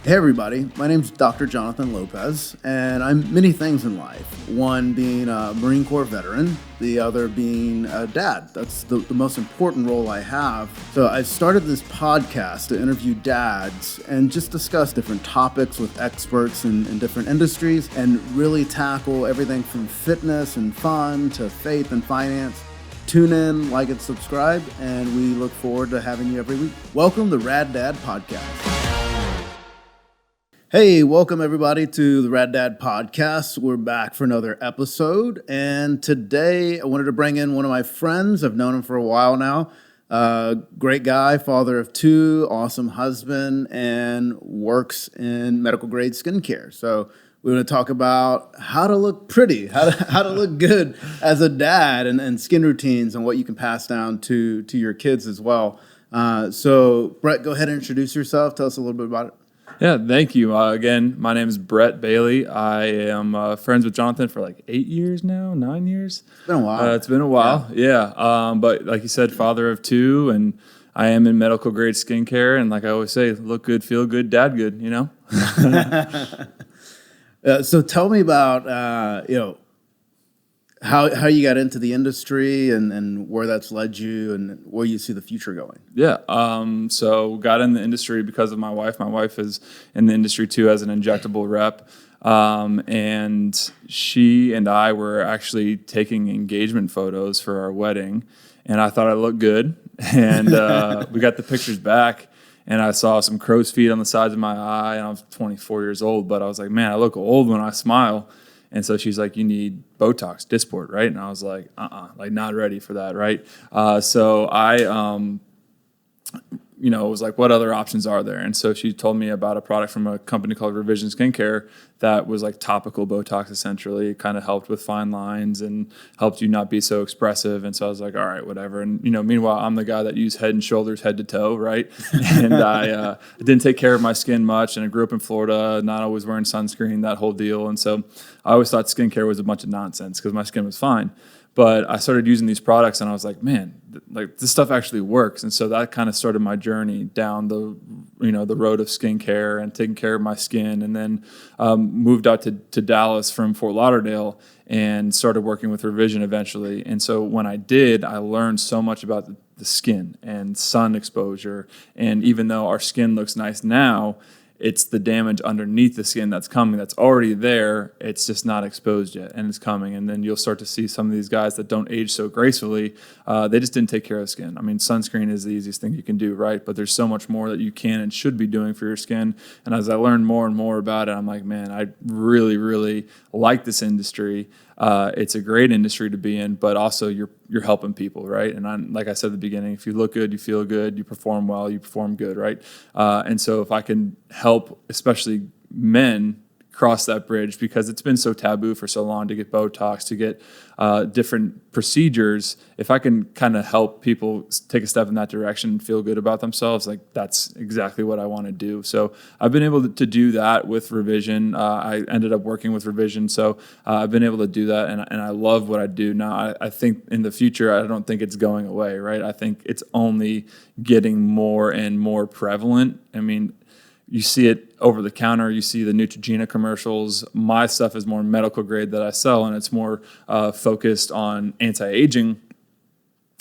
Hey everybody, my name's Dr. Jonathan Lopez, and I'm many things in life. One being a Marine Corps veteran, the other being a dad. That's the most important role I have. So I started this podcast to interview dads and just discuss different topics with experts in different industries and really tackle everything from fitness and fun to faith and finance. Tune in, like and subscribe, and we look forward to having you every week. Welcome to Rad Dad Podcast. Hey, welcome everybody to the Rad Dad Podcast. We're back for another episode, and today I wanted to bring in one of my friends. I've known him for a while now. Great guy, father of two, awesome husband, and works in medical grade skincare. So we're going to talk about how to look pretty, how to look good as a dad, and skin routines, and what you can pass down to your kids as well. So Brett, go ahead and introduce yourself. Tell us a little bit about it. Yeah, thank you. Again, my name is Brett Bailey. I am friends with Jonathan for like 8 years now, 9 years. It's been a while. It's been a while, yeah. But like you said, father of two, and I am in medical grade skincare. And like I always say, look good, feel good, dad good, you know? So tell me about, how you got into the industry and where that's led you and where you see the future going. Yeah. So got in the industry because of my wife. My wife is in the industry too as an injectable rep. And she and I were actually taking engagement photos for our wedding, and I thought I looked good. And we got the pictures back, and I saw some crow's feet on the sides of my eye, and I was 24 years old, but I was like, man, I look old when I smile. And so she's like, you need Botox, Dysport, right? And I was like, like not ready for that, right? So I, was like, what other options are there? And so she told me about a product from a company called Revision Skincare that was like topical Botox, essentially. It kind of helped with fine lines and helped you not be so expressive. And so I was like, all right, whatever. And, meanwhile, I'm the guy that used Head and Shoulders head to toe, right? And I didn't take care of my skin much. And I grew up in Florida, not always wearing sunscreen, that whole deal. And so I always thought skincare was a bunch of nonsense because my skin was fine. But I started using these products, and I was like, man, like this stuff actually works. And so that kind of started my journey down the road of skincare and taking care of my skin. And then moved out to Dallas from Fort Lauderdale and started working with Revision eventually. And so when I did, I learned so much about the skin and sun exposure. And even though our skin looks nice now, it's the damage underneath the skin that's coming, that's already there. It's just not exposed yet, and it's coming. And then you'll start to see some of these guys that don't age so gracefully. They just didn't take care of the skin. I mean, sunscreen is the easiest thing you can do, right? But there's so much more that you can and should be doing for your skin. And as I learned more and more about it, I'm like, man, I really, really like this industry. It's a great industry to be in, but also you're helping people, right? And like I said at the beginning, if you look good, you feel good, you perform well, you perform good, right? And so if I can help, especially men, cross that bridge, because it's been so taboo for so long to get Botox, to get different procedures. If I can kind of help people take a step in that direction and feel good about themselves, like that's exactly what I want to do. So I've been able to do that with Revision. I ended up working with Revision, so I've been able to do that, and I love what I do now. I think in the future, I don't think it's going away, right? I think it's only getting more and more prevalent. I mean, you see it over the counter. You see the Neutrogena commercials. My stuff is more medical grade that I sell, and it's more focused on anti-aging.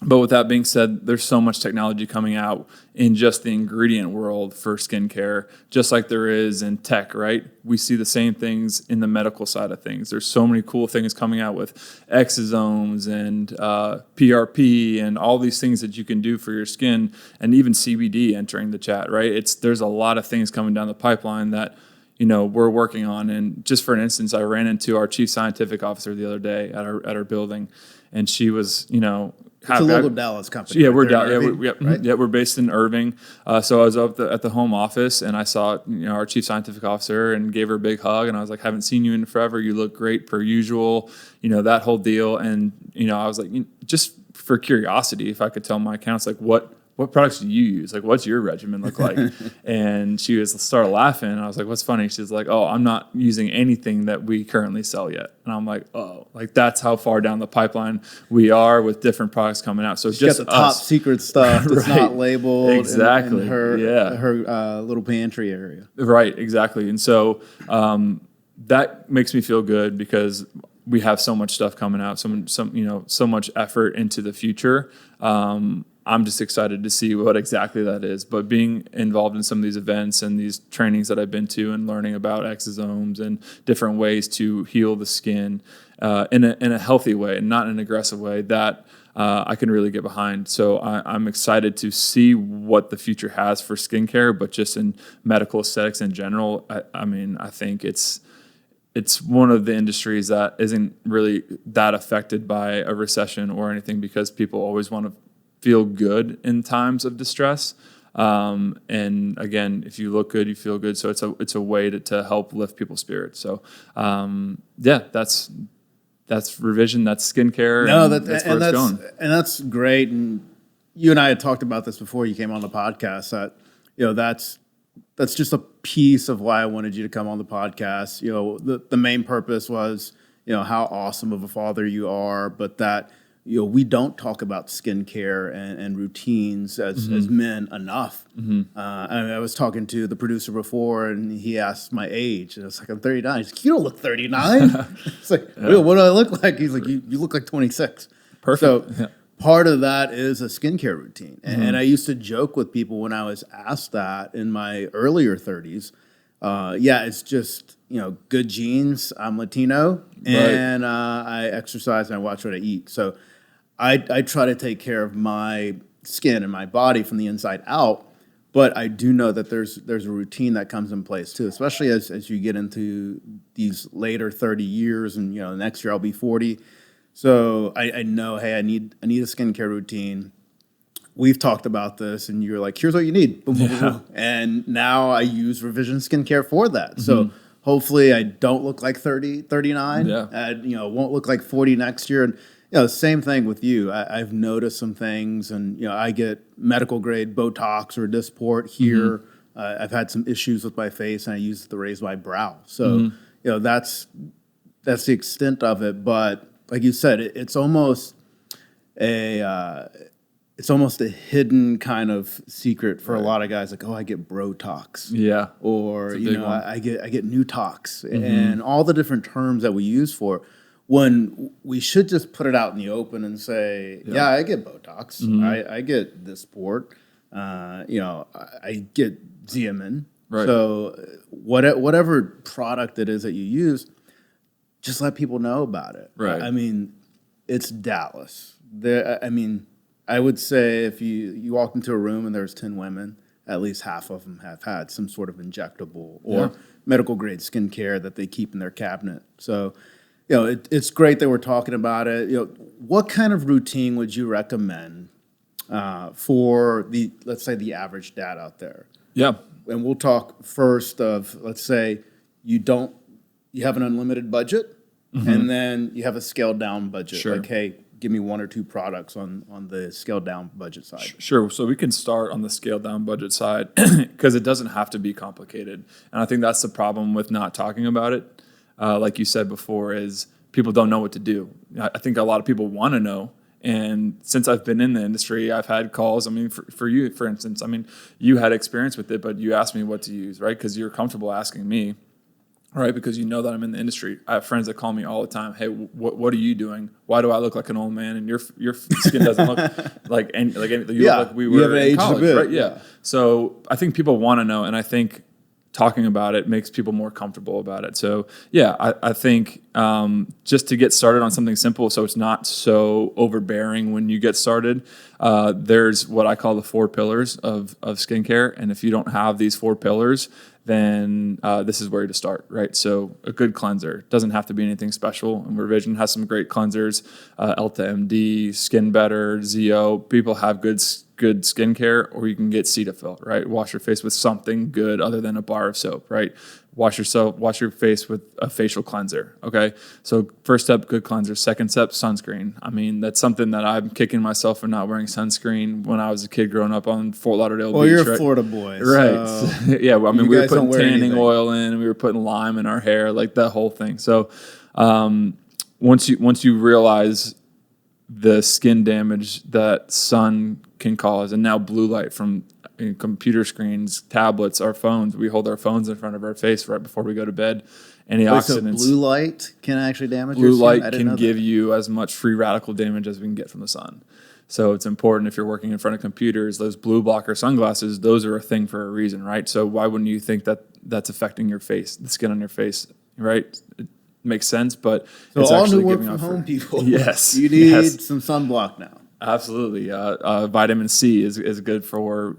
But with that being said, there's so much technology coming out in just the ingredient world for skincare, just like there is in tech, right? We see the same things in the medical side of things. There's so many cool things coming out with exosomes and PRP and all these things that you can do for your skin, and even CBD entering the chat, right? There's a lot of things coming down the pipeline that we're working on. And just for an instance, I ran into our chief scientific officer the other day at our building, and she was, It's a local Dallas company. Yeah, right we're there in Dallas. Irving, Yeah, right? we're based in Irving. So I was up at the home office, and I saw our chief scientific officer and gave her a big hug. And I was like, "Haven't seen you in forever. You look great per usual." That whole deal. And I was like, just for curiosity, if I could tell my accounts, like what what products do you use? Like, what's your regimen look like? And she started laughing. And I was like, what's funny? She's like, oh, I'm not using anything that we currently sell yet. And I'm like, oh, like that's how far down the pipeline we are with different products coming out. So it's just got the top secret stuff that's right. not labeled Exactly. in her little pantry area. Right, exactly. And so that makes me feel good because we have so much stuff coming out, so much effort into the future. I'm just excited to see what exactly that is. But being involved in some of these events and these trainings that I've been to and learning about exosomes and different ways to heal the skin in a healthy way and not in an aggressive way, that I can really get behind. So I'm excited to see what the future has for skincare, but just in medical aesthetics in general. I think it's one of the industries that isn't really that affected by a recession or anything because people always want to feel good in times of distress. And again, if you look good, you feel good. So it's a way to help lift people's spirits. So that's revision, that's skincare. No, that's where it's going. And that's great. And you and I had talked about this before you came on the podcast, that, that's just a piece of why I wanted you to come on the podcast. The main purpose was, how awesome of a father you are, but that, we don't talk about skincare and routines as men enough. I was talking to the producer before, and he asked my age, and I was like, I'm 39. He's like, you don't look 39. It's like, what do I look like? He's like, you look like 26. Perfect. So part of that is a skincare routine. And I used to joke with people when I was asked that in my earlier 30s. It's just, good genes. I'm Latino, and I exercise and I watch what I eat. So I try to take care of my skin and my body from the inside out, but I do know that there's a routine that comes in place too, especially as you get into these later 30 years, and next year I'll be 40. So I know, hey, I need a skincare routine. We've talked about this, and you're like, here's what you need. Boom, boom, boom, boom. And now I use Revision Skincare for that. So hopefully I don't look like 30, 39. Won't look like 40 next year. And same thing with you. I've noticed some things, and I get medical grade Botox or Dysport here. I've had some issues with my face, and I use it to raise my brow. So that's the extent of it. But like you said, it's almost a hidden kind of secret for a lot of guys. Like, oh, I get Brotox, or I get Nutox, and all the different terms that we use for. When we should just put it out in the open and say, I get Botox, I get Dysport, I get Xeomin. Right. So whatever product it is that you use, just let people know about it. Right. I mean, it's Dallas. I would say if you walked into a room and there's 10 women, at least half of them have had some sort of injectable or medical grade skincare that they keep in their cabinet. So, it's great that we're talking about it. What kind of routine would you recommend for let's say the average dad out there? Yeah. And we'll talk first of, let's say you have an unlimited budget, and then you have a scaled down budget. Sure. Like, hey, give me one or two products on the scaled down budget side. Sure. So we can start on the scaled down budget side because it doesn't have to be complicated. And I think that's the problem with not talking about it. Like you said before, is people don't know what to do. I think a lot of people want to know. And since I've been in the industry, I've had calls. I mean, for you, for instance, you had experience with it, but you asked me what to use, right? Because you're comfortable asking me, right? Because you know that I'm in the industry. I have friends that call me all the time. Hey, what are you doing? Why do I look like an old man? And your skin doesn't look like you look like we were in college, right? Yeah. So I think people want to know, and I think talking about it makes people more comfortable about it. So I think just to get started on something simple, so it's not so overbearing when you get started, there's what I call the 4 pillars of skincare. And if you don't have these 4 pillars, then this is where to start, right? So a good cleanser doesn't have to be anything special. And Revision has some great cleansers, Elta MD, Skin Better, Zio. People have good skincare, or you can get Cetaphil, right? Wash your face with something good other than a bar of soap, right? Wash your face with a facial cleanser, okay? So first step, good cleanser. Second step, sunscreen. That's something that I'm kicking myself for not wearing sunscreen when I was a kid growing up on Fort Lauderdale Well, Beach. you're a right? Florida boy. Right. So Yeah. Well, I mean, we were guys don't putting wear tanning anything. oil in, and we were putting lime in our hair, like that whole thing. So once you realize the skin damage that sun can cause, and now blue light from computer screens, tablets, our phones. We hold our phones in front of our face right before we go to bed. Antioxidants. So blue light can actually damage Blue your skin? light I didn't know can give that. you as much free radical damage as we can get from the sun. So it's important if you're working in front of computers, those blue blocker sunglasses, those are a thing for a reason, right? So why wouldn't you think that that's affecting your face, the skin on your face, right? It makes sense, but So it's all actually new work giving from off home people. Yes. You need Yes. some sunblock now. Absolutely. Vitamin C is good for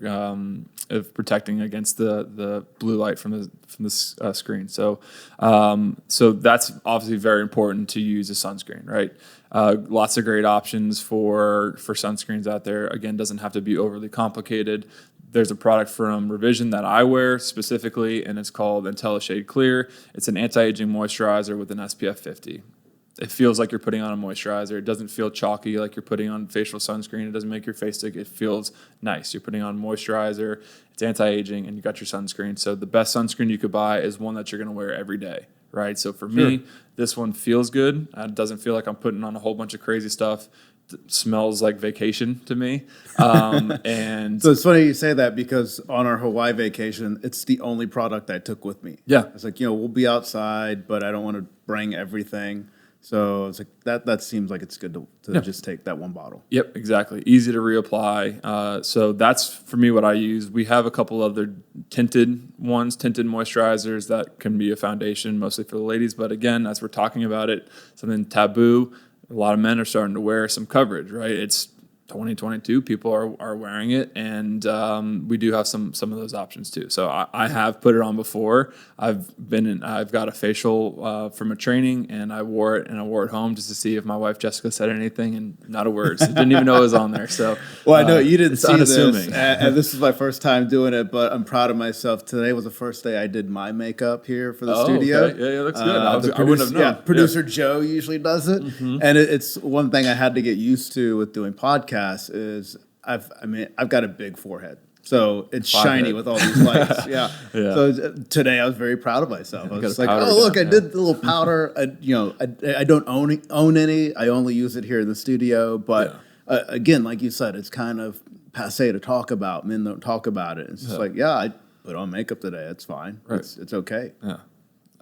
of protecting against the blue light from the screen. So that's obviously very important to use a sunscreen, right? Lots of great options for sunscreens out there. Again, doesn't have to be overly complicated. There's a product from Revision that I wear specifically, and it's called IntelliShade Clear. It's an anti-aging moisturizer with an SPF 50. It feels like you're putting on a moisturizer. It doesn't feel chalky like you're putting on facial sunscreen. It doesn't make your face stick. It feels nice. You're putting on moisturizer. It's anti-aging, and you got your sunscreen. So the best sunscreen you could buy is one that you're going to wear every day, right? So for me, this one feels good. It doesn't feel like I'm putting on a whole bunch of crazy stuff. It smells like vacation to me. And So it's funny you say that because on our Hawaii vacation, it's the only product I took with me. yeah, It's like, we'll be outside, but I don't want to bring everything. So it's like that seems like it's good to just take that one bottle. Yep, exactly. Easy to reapply. So that's for me what I use. We have a couple other tinted moisturizers that can be a foundation, mostly for the ladies. But again, as we're talking about it, something taboo. A lot of men are starting to wear some coverage, right? It's 2022, people are wearing it, and we do have some of those options too. So I have put it on before. I've got a facial from a training, and I wore it home just to see if my wife Jessica said anything, and not a word. So didn't even know it was on there. So Well, I know you didn't it's see unassuming. this, and this is my first time doing it, but I'm proud of myself. Today was the first day I did my makeup here for the studio. Okay. Yeah, it looks good. I wouldn't have known. Yeah, producer Joe usually does it, and it's one thing I had to get used to with doing podcasts is I've got a big forehead. So it's shiny Forehead. with all these lights. Yeah. Yeah. So today I was very proud of myself. I was got just a like, powder oh, look, down, I did the little powder. I don't own any. I only use it here in the studio. But again, like you said, it's kind of passe to talk about. Men don't talk about it. It's just like, I put on makeup today. It's fine. Right. It's okay. Yeah.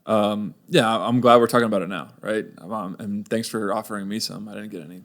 I'm glad we're talking about it now, right? And thanks for offering me some. I didn't get any.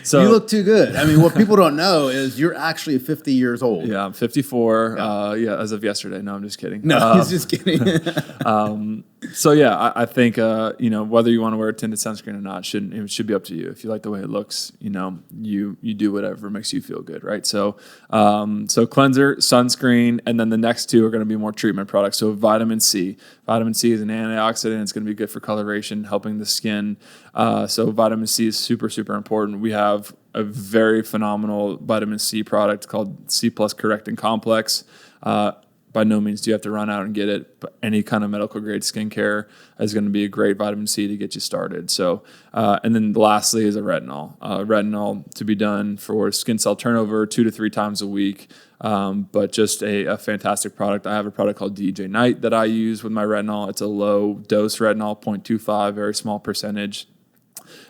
So You look too good. I mean, what people don't know is you're actually 50 years old. yeah, I'm 54. As of yesterday. No, I'm just kidding. No, he's just kidding. So I think whether you want to wear a tinted sunscreen or not, it should be up to you. If you like the way it looks, you do whatever makes you feel good, right? So cleanser, sunscreen, and then the next two are going to be more treatment products. So vitamin C. Vitamin C is an antioxidant. It's going to be good for coloration, helping the skin. So vitamin C is super, super important. We have a very phenomenal vitamin C product called C Plus Correcting Complex. By no means do you have to run out and get it, but any kind of medical grade skincare is going to be a great vitamin C to get you started. So, and then lastly is a retinol. Retinol to be done for skin cell turnover 2 to 3 times a week. But just a fantastic product. I have a product called DJ Night that I use with my retinol. It's a low dose retinol, 0.25, very small percentage.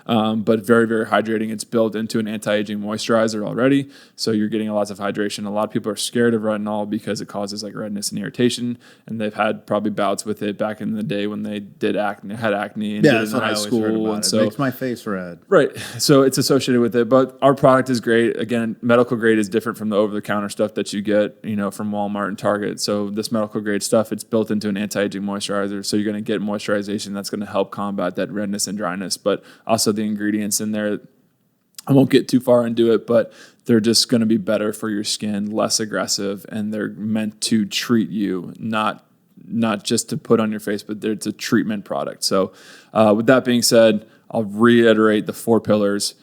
But very, very hydrating. It's built into an anti-aging moisturizer already, so you're getting lots of hydration. A lot of people are scared of retinol because it causes like redness and irritation, and they've had probably bouts with it back in the day when they had acne and did it in high school. And so it makes my face red. Right. So it's associated with it, but our product is great. Again, medical grade is different from the over-the-counter stuff that you get, from Walmart and Target. So this medical grade stuff, it's built into an anti-aging moisturizer, so you're going to get moisturization that's going to help combat that redness and dryness, but also the ingredients in there, I won't get too far into it, but they're just going to be better for your skin, less aggressive, and they're meant to treat you, not just to put on your face, but it's a treatment product. So with that being said, I'll reiterate the 4 pillars: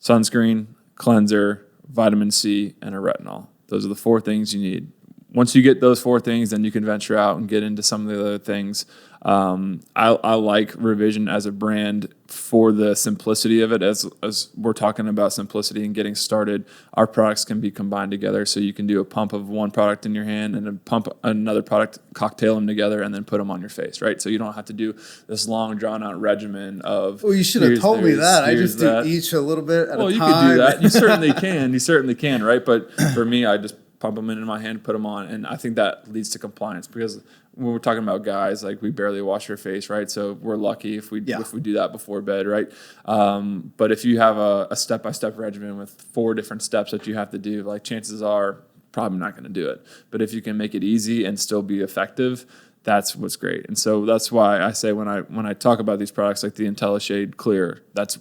sunscreen, cleanser, vitamin C, and a retinol. Those are the 4 things you need. once you get those 4 things, then you can venture out and get into some of the other things. I like Revision as a brand for the simplicity of it. As we're talking about simplicity and getting started, our products can be combined together. So you can do a pump of one product in your hand and a pump another product, cocktail them together, and then put them on your face, right? So you don't have to do this long, drawn-out regimen of. Well, you should have told me that. I just do each a little bit at a time. Well, you could do that. You certainly can. You certainly can, right? But for me, I just pump them into my hand, put them on, and I think that leads to compliance because when we're talking about guys, like we barely wash our face, right? So we're lucky if we do that before bed, right? But if you have a step-by-step regimen with 4 different steps that you have to do, like chances are probably not going to do it. But if you can make it easy and still be effective, that's what's great. And so that's why I say when I talk about these products like the IntelliShade Clear, that's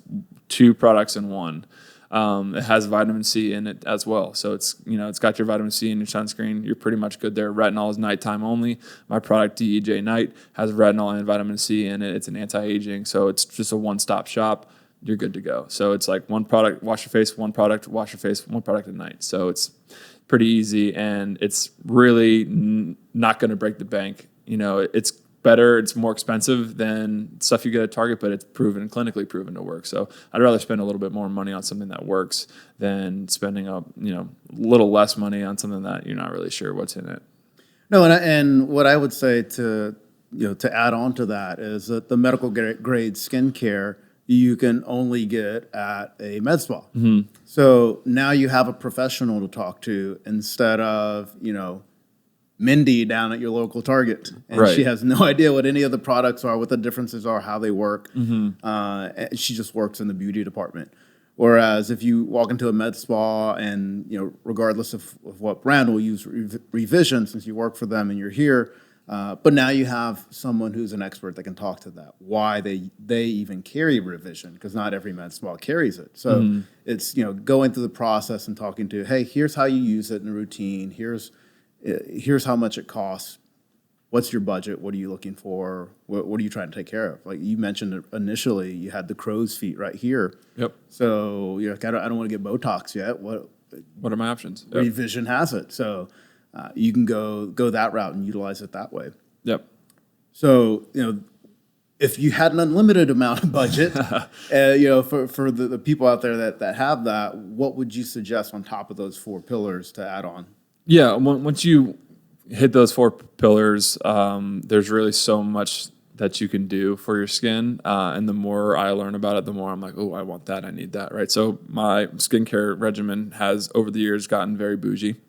2 products in one. It has vitamin C in it as well. So it's got your vitamin C in your sunscreen. You're pretty much good there. Retinol is nighttime only. My product DEJ Night has retinol and vitamin C in it. It's an anti-aging. So it's just a one-stop shop. You're good to go. So it's like one product, wash your face, one product, wash your face, one product at night. So it's pretty easy and it's really not going to break the bank. It's better, it's more expensive than stuff you get at Target, but it's clinically proven to work. So I'd rather spend a little bit more money on something that works than spending a little less money on something that you're not really sure what's in it. No, and what I would say to add on to that is that the medical grade skincare you can only get at a med spa. Mm-hmm. So now you have a professional to talk to instead of Mindy down at your local Target, and she has no idea what any of the products are, what the differences are, how they work. Mm-hmm. She just works in the beauty department. Whereas if you walk into a med spa and, regardless of what brand, we'll use Revision since you work for them and you're here, but now you have someone who's an expert that can talk to that, why they even carry Revision, because not every med spa carries it. So it's, going through the process and talking to, hey, here's how you use it in a routine, here's how much it costs. What's your budget? What are you looking for? What are you trying to take care of? Like you mentioned initially, you had the crow's feet right here. Yep. So you're like, I don't want to get Botox yet. What are my options? Yep. Revision has it. So you can go that route and utilize it that way. Yep. So, if you had an unlimited amount of budget, for the people out there that have that, what would you suggest on top of those 4 pillars to add on? Yeah, once you hit those 4 pillars, there's really so much that you can do for your skin. And the more I learn about it, the more I'm like, oh, I want that, I need that, right? So my skincare regimen has, over the years, gotten very bougie.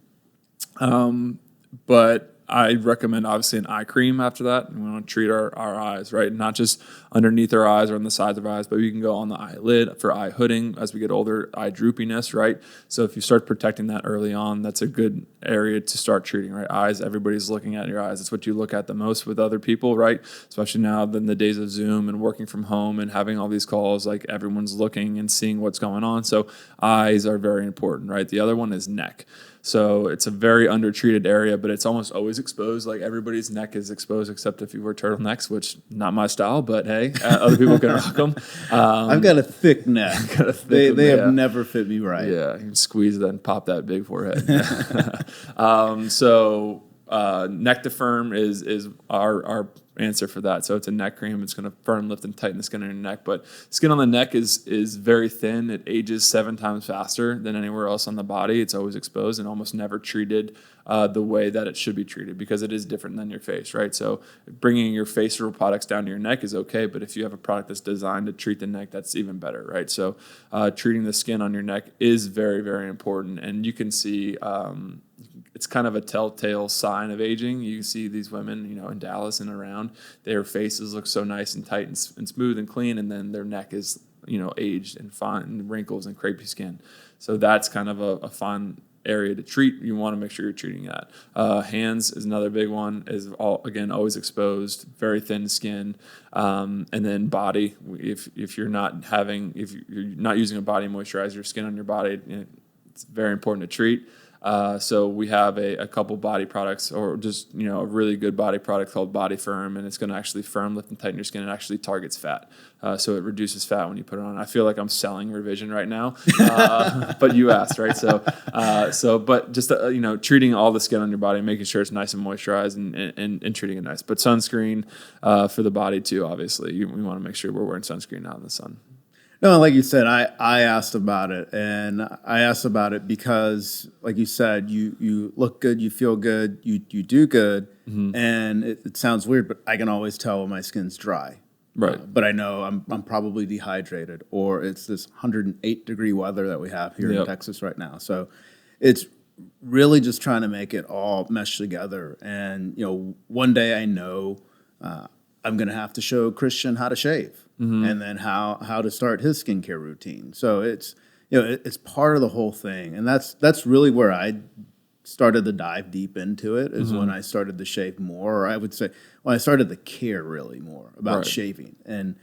But I recommend, obviously, an eye cream after that. And we want to treat our eyes, right? Not just underneath our eyes or on the sides of our eyes, but we can go on the eyelid for eye hooding as we get older, eye droopiness, right? So if you start protecting that early on, that's a good area to start treating, right? Eyes, everybody's looking at your eyes. It's what you look at the most with other people, right? Especially now in the days of Zoom and working from home and having all these calls, like everyone's looking and seeing what's going on. So eyes are very important, right? The other one is neck. So it's a very undertreated area, but it's almost always exposed. Like everybody's neck is exposed except if you wear turtlenecks, which not my style, but hey, other people can rock them. I've got a thick neck. They have never fit me right. Yeah, you can squeeze that and pop that big forehead. Neck to Firm is our answer for that. So it's a neck cream. It's going to firm, lift, and tighten the skin on your neck. But skin on the neck is very thin. It ages 7 times faster than anywhere else on the body. It's always exposed and almost never treated the way that it should be treated because it is different than your face, right? So bringing your facial products down to your neck is okay, but if you have a product that's designed to treat the neck, that's even better, right? So treating the skin on your neck is very, very important. And you can see it's kind of a telltale sign of aging. You see these women, in Dallas and around, their faces look so nice and tight and smooth and clean, and then their neck is, aged and fine, and wrinkles and crepey skin. So that's kind of a fun area to treat. You want to make sure you're treating that. Hands is another big one. Is always exposed, very thin skin, and then body. If you're not using a body moisturizer, your skin on your body, it's very important to treat. So we have a couple body products, or just a really good body product called Body Firm, and it's going to actually firm, lift, and tighten your skin. It actually targets fat, so it reduces fat when you put it on. I feel like I'm selling Revision right now, but you asked, right? But just treating all the skin on your body, making sure it's nice and moisturized, and treating it nice. But sunscreen for the body too. Obviously, we want to make sure we're wearing sunscreen out in the sun. No, like you said, I asked about it, and I asked about it because, like you said, you look good, you feel good, you do good, and it sounds weird, but I can always tell when my skin's dry. Right. But I know I'm probably dehydrated, or it's this 108-degree weather that we have here in Texas right now. So it's really just trying to make it all mesh together. And one day I know I'm going to have to show Christian how to shave. And then how to start his skincare routine. So it's it's part of the whole thing, and that's really where I started to dive deep into it. Is when I started to shave more, or I would say when I started to care really more about shaving. And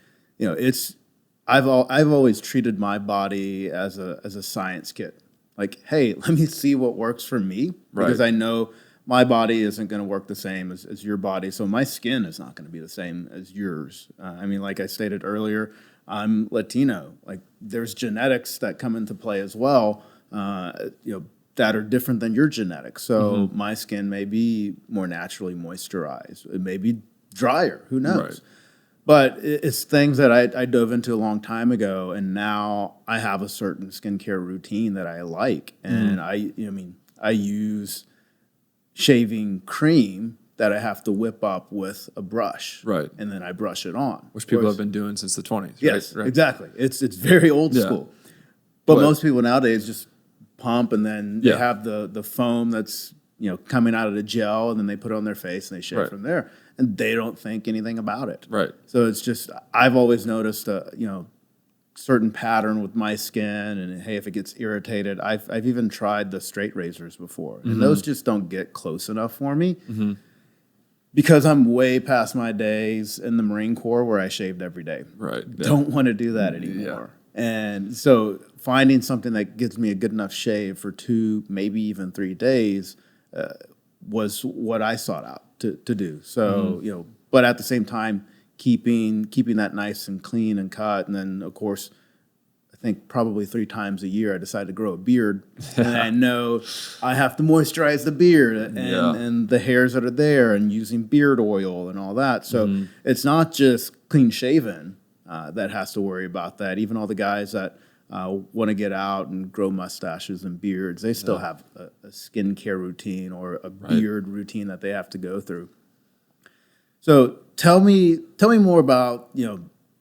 I've always treated my body as a science kit. Like, hey, let me see what works for me, because I know my body isn't going to work the same as your body, so my skin is not going to be the same as yours. Like I stated earlier, I'm Latino. Like, there's genetics that come into play as well, that are different than your genetics. So my skin may be more naturally moisturized. It may be drier. Who knows? Right. But it's things that I dove into a long time ago, and now I have a certain skincare routine that I like, and I use shaving cream that I have to whip up with a brush, and then I brush it on, which people have been doing since the 20s. Yes, right? Exactly. It's very old school, but most people nowadays just pump, and then they have the foam that's coming out of the gel, and then they put it on their face and they shave from there, and they don't think anything about it. Right. So it's just, I've always noticed certain pattern with my skin, and hey, if it gets irritated, I've even tried the straight razors before, and those just don't get close enough for me, because I'm way past my days in the Marine Corps where I shaved every day. Right. Don't want to do that anymore. And so finding something that gives me a good enough shave for 2, maybe even 3 days was what I sought out to do. So but at the same time, keeping that nice and clean and cut. And then, of course, I think probably 3 times a year I decided to grow a beard. And I know I have to moisturize the beard and the hairs that are there, and using beard oil and all that. So it's not just clean shaven that has to worry about that. Even all the guys that want to get out and grow mustaches and beards, they still have a skincare routine or a beard routine that they have to go through. So tell me more about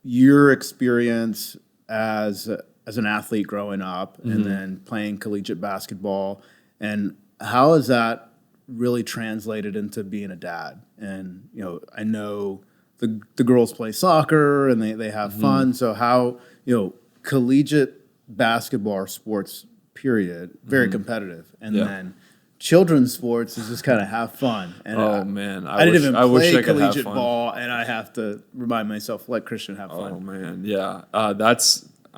your experience as an athlete growing up, and then playing collegiate basketball, and how has that really translated into being a dad? And I know the girls play soccer and they have fun. So how collegiate basketball or sports period, very competitive, and then children's sports is just kind of have fun. And I didn't even play collegiate ball, and I have to remind myself, let Christian have fun. Oh man, yeah.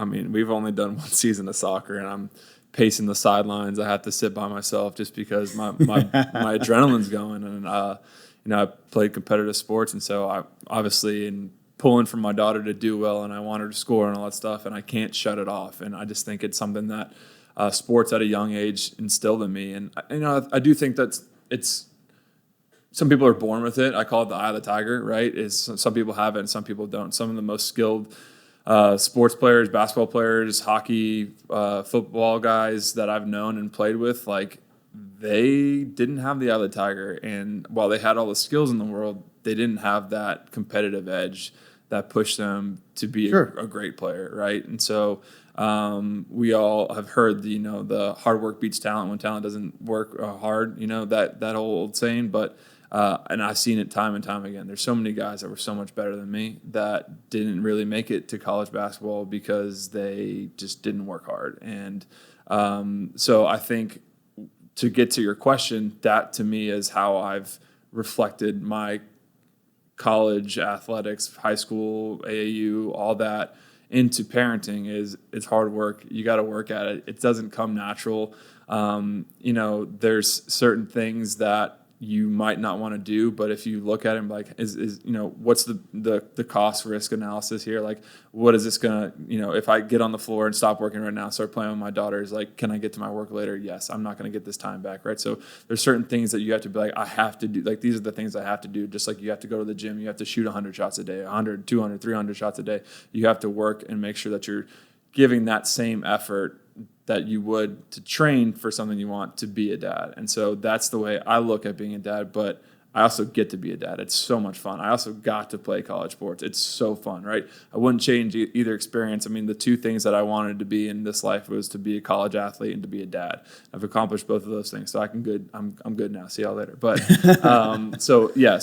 We've only done 1 season of soccer, and I'm pacing the sidelines. I have to sit by myself just because my adrenaline's going. And I played competitive sports, and so I obviously pulling for my daughter to do well, and I want her to score and all that stuff, and I can't shut it off. And I just think it's something that sports at a young age instilled in me. And I do think it's some people are born with it. I call it the eye of the tiger, right? Some people have it and some people don't. Some of the most skilled sports players, basketball players, hockey, football guys that I've known and played with, like, they didn't have the eye of the tiger. And while they had all the skills in the world, they didn't have that competitive edge that pushed them to be a great player, right? And so we all have heard the hard work beats talent when talent doesn't work hard, that old saying. But and I've seen it time and time again. There's so many guys that were so much better than me that didn't really make it to college basketball because they just didn't work hard. And so I think, to get to your question, that to me is how I've reflected my college athletics, high school, AAU, all that into parenting is it's hard work. You got to work at it. It doesn't come natural. There's certain things that you might not want to do, but if you look at it like, what's the cost risk analysis here? Like, what is this gonna, if I get on the floor and stop working right now, start playing with my daughters, like, can I get to my work later? Yes, I'm not going to get this time back, right? So there's certain things that you have to be like, I have to do, like, these are the things I have to do. Just like you have to go to the gym, you have to shoot 100 shots a day, 100, 200, 300 shots a day. You have to work and make sure that you're giving that same effort that you would to train for something you want to be a dad. And so that's the way I look at being a dad, but I also get to be a dad. It's so much fun. I also got to play college sports. It's so fun, right? I wouldn't change either experience. I mean, the two things that I wanted to be in this life was to be a college athlete and to be a dad. I've accomplished both of those things. So I'm good now. See y'all later. But so it's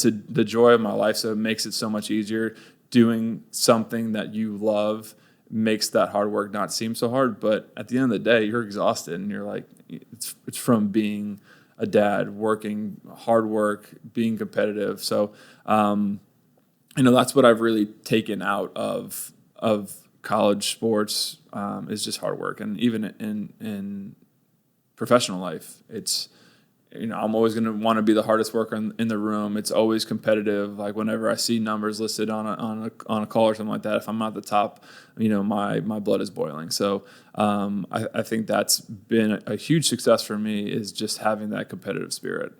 the joy of my life. So it makes it so much easier doing something that you love. Makes that hard work not seem so hard, but at the end of the day, you're exhausted, and you're like, it's from being a dad, working hard work, being competitive. So, that's what I've really taken out of college sports is just hard work, and even in professional life, it's. I'm always going to want to be the hardest worker in the room. It's always competitive. Like whenever I see numbers listed on a call or something like that, if I'm not the top, my blood is boiling. So I think that's been a huge success for me is just having that competitive spirit.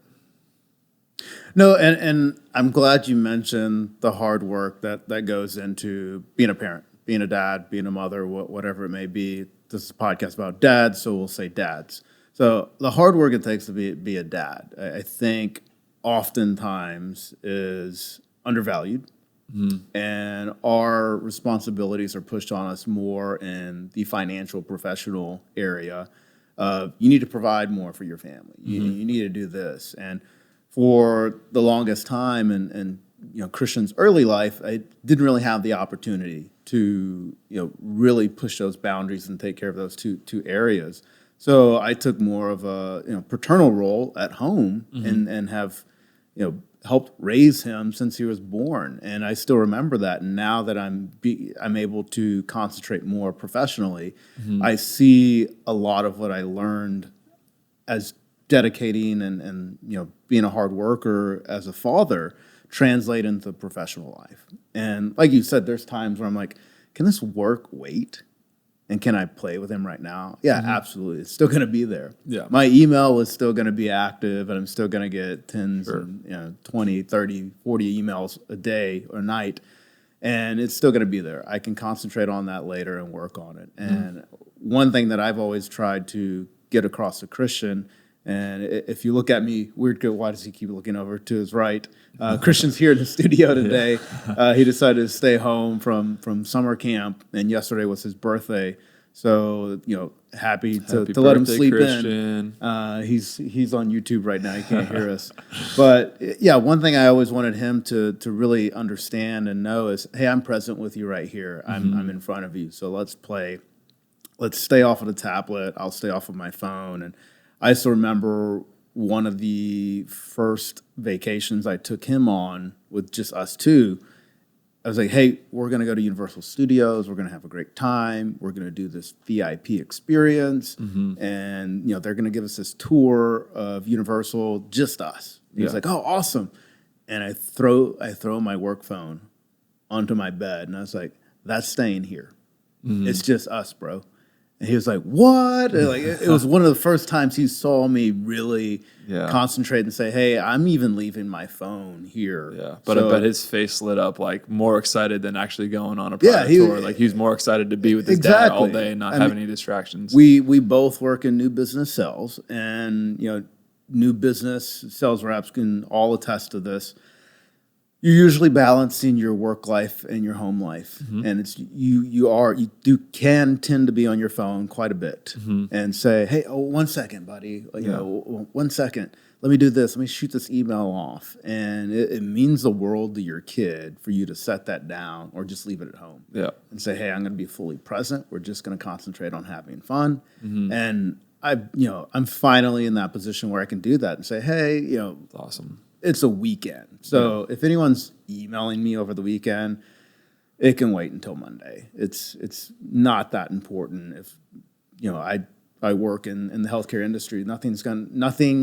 No, and I'm glad you mentioned the hard work that goes into being a parent, being a dad, being a mother, whatever it may be. This is a podcast about dads, so we'll say dads. So the hard work it takes to be a dad, I think oftentimes is undervalued. Mm-hmm. And our responsibilities are pushed on us more in the financial professional area. You need to provide more for your family. You need to do this. And for the longest time in Christian's early life, I didn't really have the opportunity to really push those boundaries and take care of those two areas. So I took more of a paternal role at home and have helped raise him since he was born, and I still remember that. And now that I'm able to concentrate more professionally, I see a lot of what I learned as dedicating and being a hard worker as a father translate into professional life. And like you said, there's times where I'm like, can this work wait? And can I play with him right now? Yeah, absolutely. It's still going to be there. Yeah. My email is still going to be active, and I'm still going to get tens and 20, 30, 40 emails a day or night, and it's still going to be there. I can concentrate on that later and work on it. And one thing that I've always tried to get across to Christian, and if you look at me, weird, why does he keep looking over to his right? Christian's here in the studio today. He decided to stay home from summer camp, and yesterday was his birthday. So, happy to let him sleep Christian. He's on YouTube right now. He can't hear us. But, yeah, one thing I always wanted him to really understand and know is, hey, I'm present with you right here. I'm in front of you. So let's play. Let's stay off of the tablet. I'll stay off of my phone. And I still remember one of the first vacations I took him on with just us two. I was like, hey, we're going to go to Universal Studios. We're going to have a great time. We're going to do this VIP experience. And, they're going to give us this tour of Universal, just us. He's like, oh, awesome. And I throw my work phone onto my bed. And I was like, that's staying here. It's just us, bro. And he was like, what? And it was one of the first times he saw me really concentrate and say, hey, I'm even leaving my phone here. Yeah, but I bet his face lit up like more excited than actually going on a private tour. Like he was more excited to be with his dad all day and not have any distractions. We both work in new business sales, and new business sales reps can all attest to this. You're usually balancing your work life and your home life, and it's you can tend to be on your phone quite a bit and say, "Hey, 1 second, buddy, 1 second, let me do this, let me shoot this email off," and it means the world to your kid for you to set that down or just leave it at home, and say, "Hey, I'm going to be fully present. We're just going to concentrate on having fun," and I'm finally in that position where I can do that and say, "Hey, That's awesome." It's a weekend. So if anyone's emailing me over the weekend, it can wait until Monday. It's not that important. If I work in the healthcare industry, nothing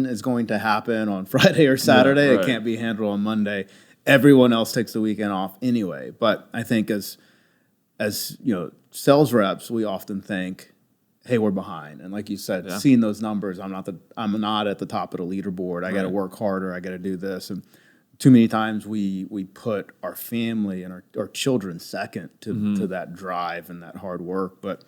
is going to happen on Friday or Saturday. Yeah, right. It can't be handled on Monday. Everyone else takes the weekend off anyway. But I think as sales reps, we often think, hey, we're behind. And like you said, seeing those numbers, I'm not at the top of the leaderboard. I got to work harder. I got to do this. And too many times we put our family and our children second to that drive and that hard work. But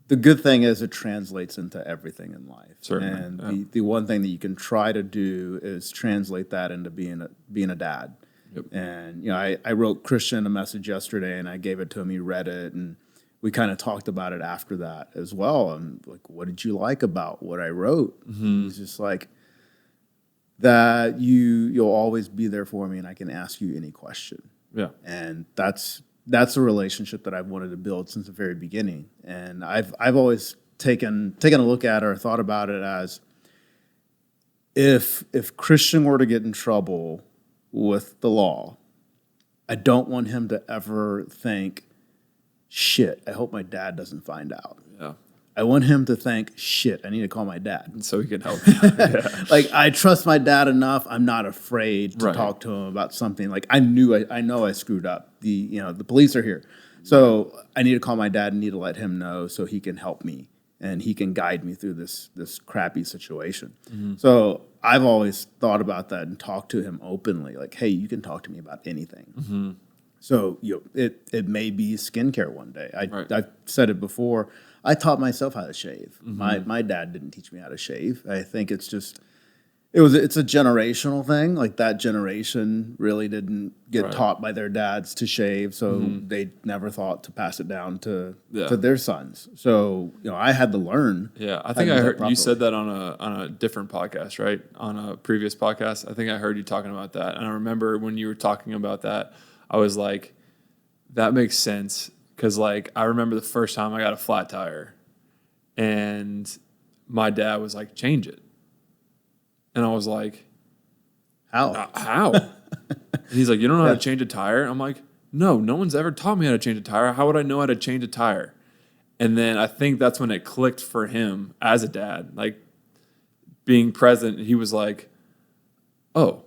the good thing is it translates into everything in life. Certainly. And the one thing that you can try to do is translate that into being a dad. Yep. And I wrote Christian a message yesterday, and I gave it to him. He read it, and we kind of talked about it after that as well. And like, what did you like about what I wrote? He's just like, that you'll always be there for me, and I can ask you any question. Yeah. And that's a relationship that I've wanted to build since the very beginning. And I've always taken a look at it or thought about it as if Christian were to get in trouble with the law, I don't want him to ever think, shit, I hope my dad doesn't find out. Yeah. I want him to think, shit, I need to call my dad. So he can help you. Yeah. Like, I trust my dad enough. I'm not afraid to talk to him about something. Like, I know I screwed up. The police are here. So I need to call my dad and need to let him know so he can help me and he can guide me through this crappy situation. So I've always thought about that and talked to him openly. Like, hey, you can talk to me about anything. So it may be skincare one day. I've said it before. I taught myself how to shave. My dad didn't teach me how to shave. I think it's a generational thing. Like, that generation really didn't get taught by their dads to shave, so they never thought to pass it down to their sons. So I had to learn. Yeah, I think I heard you said that on a different podcast, right? On a previous podcast, I think I heard you talking about that, and I remember when you were talking about that, I was like, that makes sense. Because, like, I remember the first time I got a flat tire and my dad was like, change it. And I was like, how? And he's like, you don't know how to change a tire? I'm like, no one's ever taught me how to change a tire. How would I know how to change a tire? And then I think that's when it clicked for him as a dad, like, being present. He was like, oh,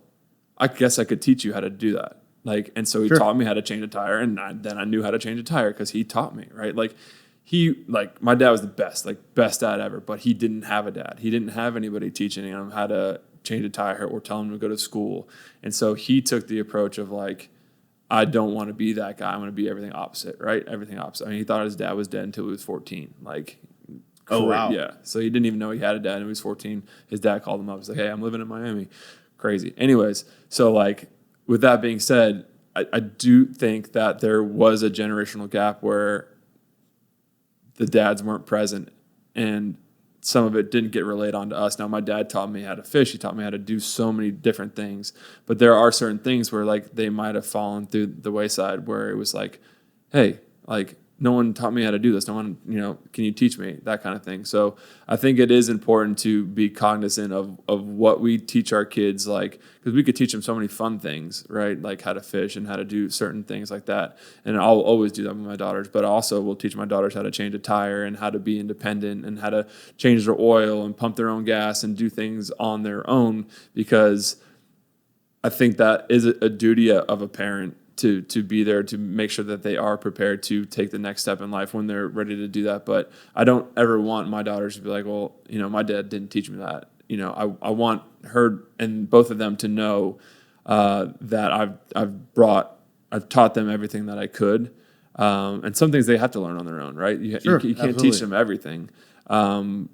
I guess I could teach you how to do that. Like, and so he taught me how to change a tire, and then I knew how to change a tire because he taught me, right? Like, my dad was the best dad ever, but he didn't have a dad. He didn't have anybody teaching him how to change a tire or tell him to go to school. And so he took the approach of like, I don't want to be that guy. I want to be everything opposite, right? Everything opposite. I mean, he thought his dad was dead until he was 14. Like, oh, wow. Yeah. So he didn't even know he had a dad until he was 14. His dad called him up. He's like, hey, I'm living in Miami. Crazy. Anyways, so like, with that being said, I do think that there was a generational gap where the dads weren't present and some of it didn't get relayed on to us. Now, my dad taught me how to fish. He taught me how to do so many different things. But there are certain things where, like, they might have fallen through the wayside where it was like, hey, like, no one taught me how to do this. No one, can you teach me? That kind of thing. So I think it is important to be cognizant of what we teach our kids, like, because we could teach them so many fun things, right? Like how to fish and how to do certain things like that. And I'll always do that with my daughters, but also will teach my daughters how to change a tire and how to be independent and how to change their oil and pump their own gas and do things on their own, because I think that is a duty of a parent to be there to make sure that they are prepared to take the next step in life when they're ready to do that. But I don't ever want my daughters to be like, well, my dad didn't teach me that. I want her and both of them to know that I've taught them everything that I could. And some things they have to learn on their own, right? You can't teach them everything. And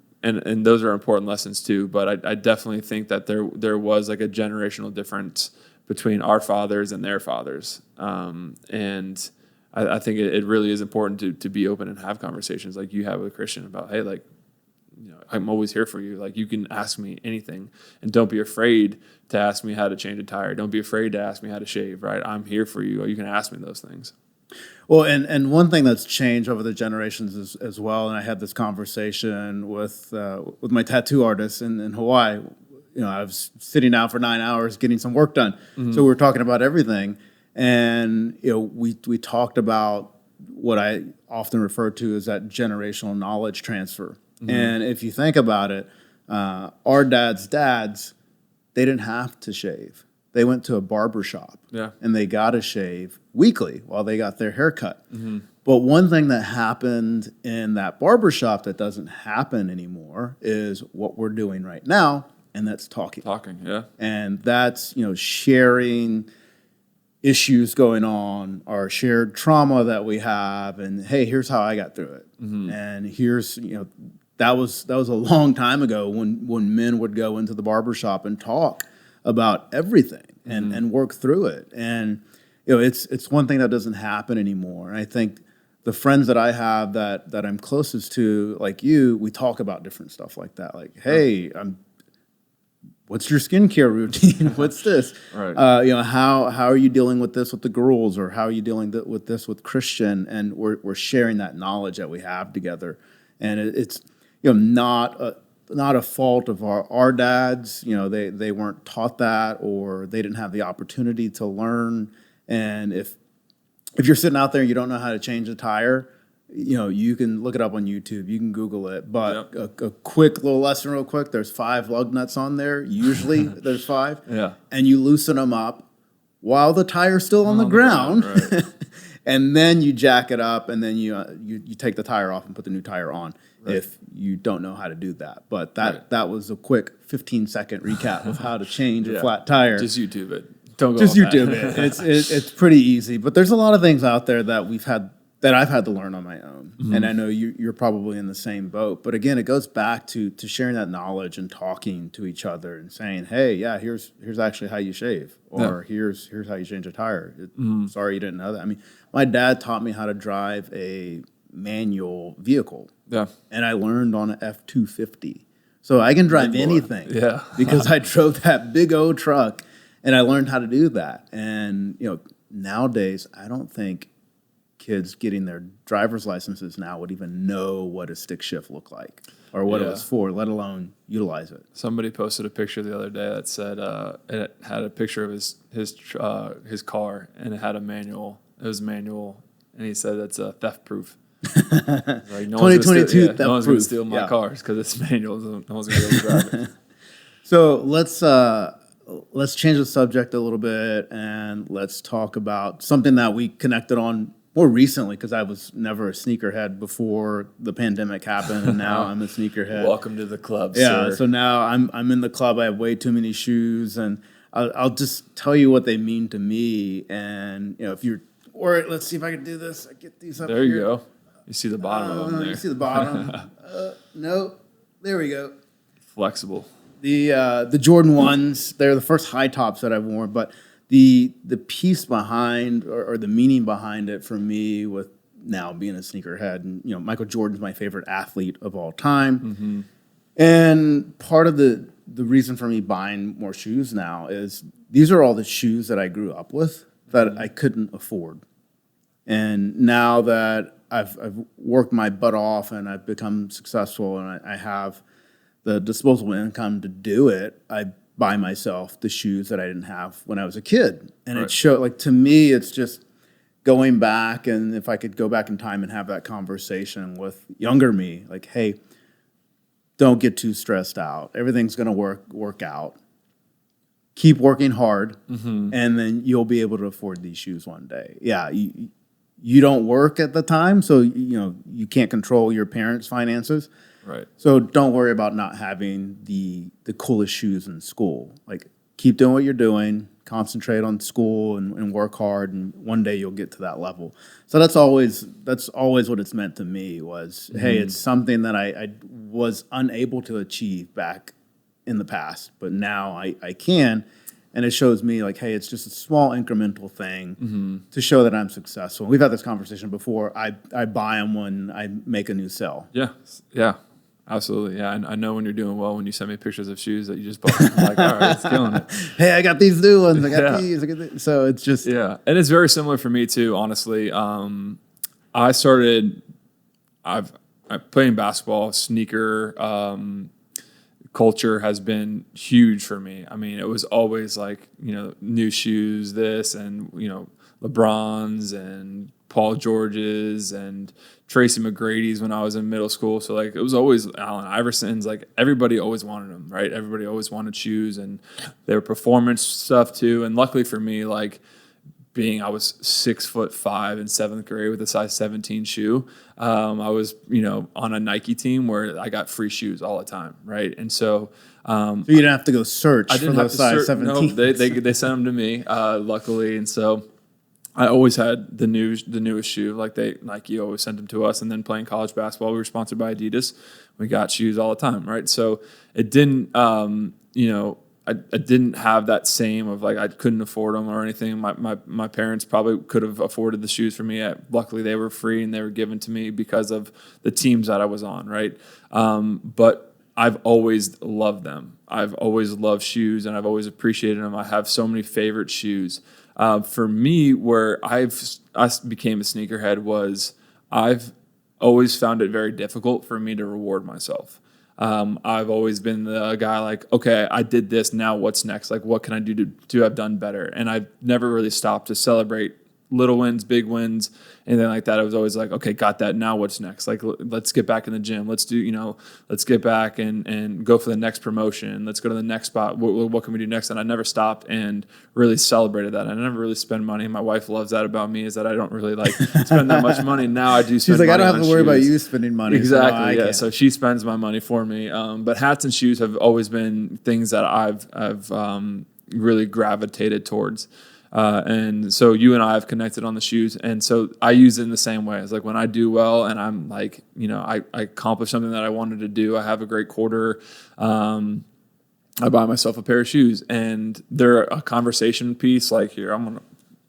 those are important lessons too. But I definitely think that there was like a generational difference between our fathers and their fathers. And I think it really is important to be open and have conversations like you have with Christian about, hey, like, I'm always here for you. Like, you can ask me anything, and don't be afraid to ask me how to change a tire. Don't be afraid to ask me how to shave, right? I'm here for you. You can ask me those things. Well, and one thing that's changed over the generations as well, and I had this conversation with my tattoo artist in Hawaii. I was sitting down for 9 hours getting some work done. So we were talking about everything. And we talked about what I often refer to as that generational knowledge transfer. And if you think about it, our dads, they didn't have to shave. They went to a barber shop and they got a shave weekly while they got their hair cut. But one thing that happened in that barber shop that doesn't happen anymore is what we're doing right now, and that's talking. And that's, sharing issues going on, our shared trauma that we have, and hey, here's how I got through it. And here's, that was a long time ago when men would go into the barbershop and talk about everything and work through it. And it's one thing that doesn't happen anymore. And I think the friends that I have that I'm closest to, like you, we talk about different stuff like that. Like, hey, what's your skincare routine? What's this? Right. How are you dealing with this with the girls, or how are you dealing with this with Christian? And we're sharing that knowledge that we have together. And it's not a fault of our dads. They weren't taught that, or they didn't have the opportunity to learn. And if you're sitting out there and you don't know how to change a tire, you can look it up on YouTube. You can Google it. But a quick little lesson real quick, there's 5 lug nuts on there. Usually there's 5. And you loosen them up while the tire's still on the ground. Right. And then you jack it up, and then you take the tire off and put the new tire on. Right. If you don't know how to do that. But that was a quick 15-second recap of how to change a flat tire. Just YouTube it. Don't go Just YouTube it. It's pretty easy. But there's a lot of things out there that I've had to learn on my own. And I know you're probably in the same boat. But again, it goes back to sharing that knowledge and talking to each other and saying, hey, here's actually how you shave, or here's how you change a tire. Sorry you didn't know that. I mean, my dad taught me how to drive a manual vehicle. And I learned on an F-250. So I can drive anything because I drove that big old truck, and I learned how to do that. And, nowadays, I don't think kids getting their driver's licenses now would even know what a stick shift looked like or what it was for, let alone utilize it. Somebody posted a picture the other day that said it had a picture of his car, and it had a manual. It was manual, and he said that's theft proof. Like, 2022 theft proof. No one's going to steal my cars because it's manual. No one's going to be able to drive it. So let's change the subject a little bit, and let's talk about something that we connected on more recently, because I was never a sneakerhead before the pandemic happened, and now I'm a sneakerhead. Welcome to the club, yeah, sir. So now I'm in the club. I have way too many shoes, and I'll just tell you what they mean to me. And or let's see if I can do this. I get these up there here. You go. You see the bottom of them there. You see the bottom. No, there we go. Flexible. The Jordan 1s, they're the first high tops that I've worn, but the piece behind or the meaning behind it for me, with now being a sneakerhead, and Michael Jordan's my favorite athlete of all time. And part of the reason for me buying more shoes now is these are all the shoes that I grew up with that I couldn't afford. And now that I've worked my butt off and I've become successful and I have the disposable income to do it, I buy myself the shoes that I didn't have when I was a kid. And it showed, to me, it's just going back, and if I could go back in time and have that conversation with younger me, like, hey, don't get too stressed out. Everything's going to work out. Keep working hard, and then you'll be able to afford these shoes one day. Yeah, you don't work at the time, so you can't control your parents' finances. Right. So don't worry about not having the coolest shoes in school. Like, keep doing what you're doing, concentrate on school and work hard, and one day you'll get to that level. So that's always what it's meant to me was, hey, it's something that I was unable to achieve back in the past, but now I can. And it shows me, like, hey, it's just a small incremental thing to show that I'm successful. We've had this conversation before. I buy them when I make a new sale. Yeah, absolutely. Yeah, I know when you're doing well when you send me pictures of shoes that you just bought. I'm like, all right, it's killing it. Hey, I got these new ones. I got these. So it's just... Yeah, and it's very similar for me, too, honestly. I started... I'm playing basketball, sneaker... culture has been huge for me. I mean, it was always like, new shoes, this, and, LeBrons and Paul George's and Tracy McGrady's when I was in middle school. So like it was always Allen Iverson's. Like everybody always wanted them, right? Everybody always wanted shoes, and they were performance stuff too. And luckily for me, like I was 6'5" in 7th grade with a size 17 shoe. I was, on a Nike team where I got free shoes all the time, right? And so you didn't have to go search for those size 17. No, they sent them to me, luckily, and so I always had the newest shoe. Like Nike always sent them to us. And then playing college basketball, we were sponsored by Adidas. We got shoes all the time, right? So it didn't, I didn't have that same of like I couldn't afford them or anything. My parents probably could have afforded the shoes for me. Luckily, they were free and they were given to me because of the teams that I was on, right? But I've always loved them. I've always loved shoes and I've always appreciated them. I have so many favorite shoes. For me, where I became a sneakerhead was I've always found it very difficult for me to reward myself. I've always been the guy like, okay, I did this. Now what's next? Like, what can I do to have done better? And I've never really stopped to celebrate little wins, big wins, anything like that. I was always like, okay, got that. Now what's next? Like, let's get back in the gym. Let's get back and go for the next promotion. Let's go to the next spot. What can we do next? And I never stopped and really celebrated that. I never really spend money. My wife loves that about me, is that I don't really like spend that much money. Now I do spend money. She's like, I don't have to worry shoes. about you spending money. Exactly. So so she spends my money for me. But hats and shoes have always been things that I've really gravitated towards. And so you and I have connected on the shoes. And so I use it in the same way. It's like when I do well and I'm like, I accomplish something that I wanted to do. I have a great quarter. I buy myself a pair of shoes, and they're a conversation piece. Like here, I'm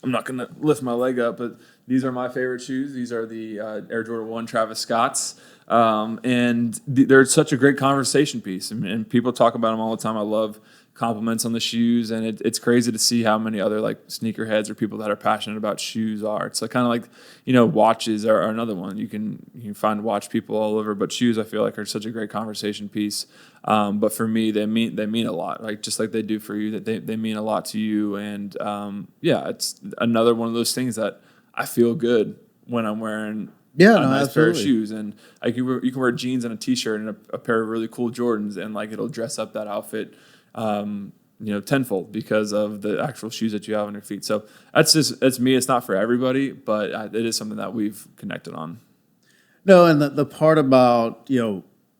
not going to lift my leg up, but these are my favorite shoes. These are the Air Jordan 1 Travis Scott's. And they're such a great conversation piece. And people talk about them all the time. I love compliments on the shoes, and it's crazy to see how many other like sneakerheads or people that are passionate about shoes are. It's like kind of like watches are another one. You can find watch people all over, but shoes I feel like are such a great conversation piece. But for me, they mean a lot, like just like they do for you. That they mean a lot to you, and it's another one of those things that I feel good when I'm wearing. Yeah, a nice absolutely. pair of shoes, and like you can wear jeans and a t-shirt and a pair of really cool Jordans, and like it'll dress up that outfit tenfold because of the actual shoes that you have on your feet. So that's me. It's not for everybody, but it is something that we've connected on. No, and the part about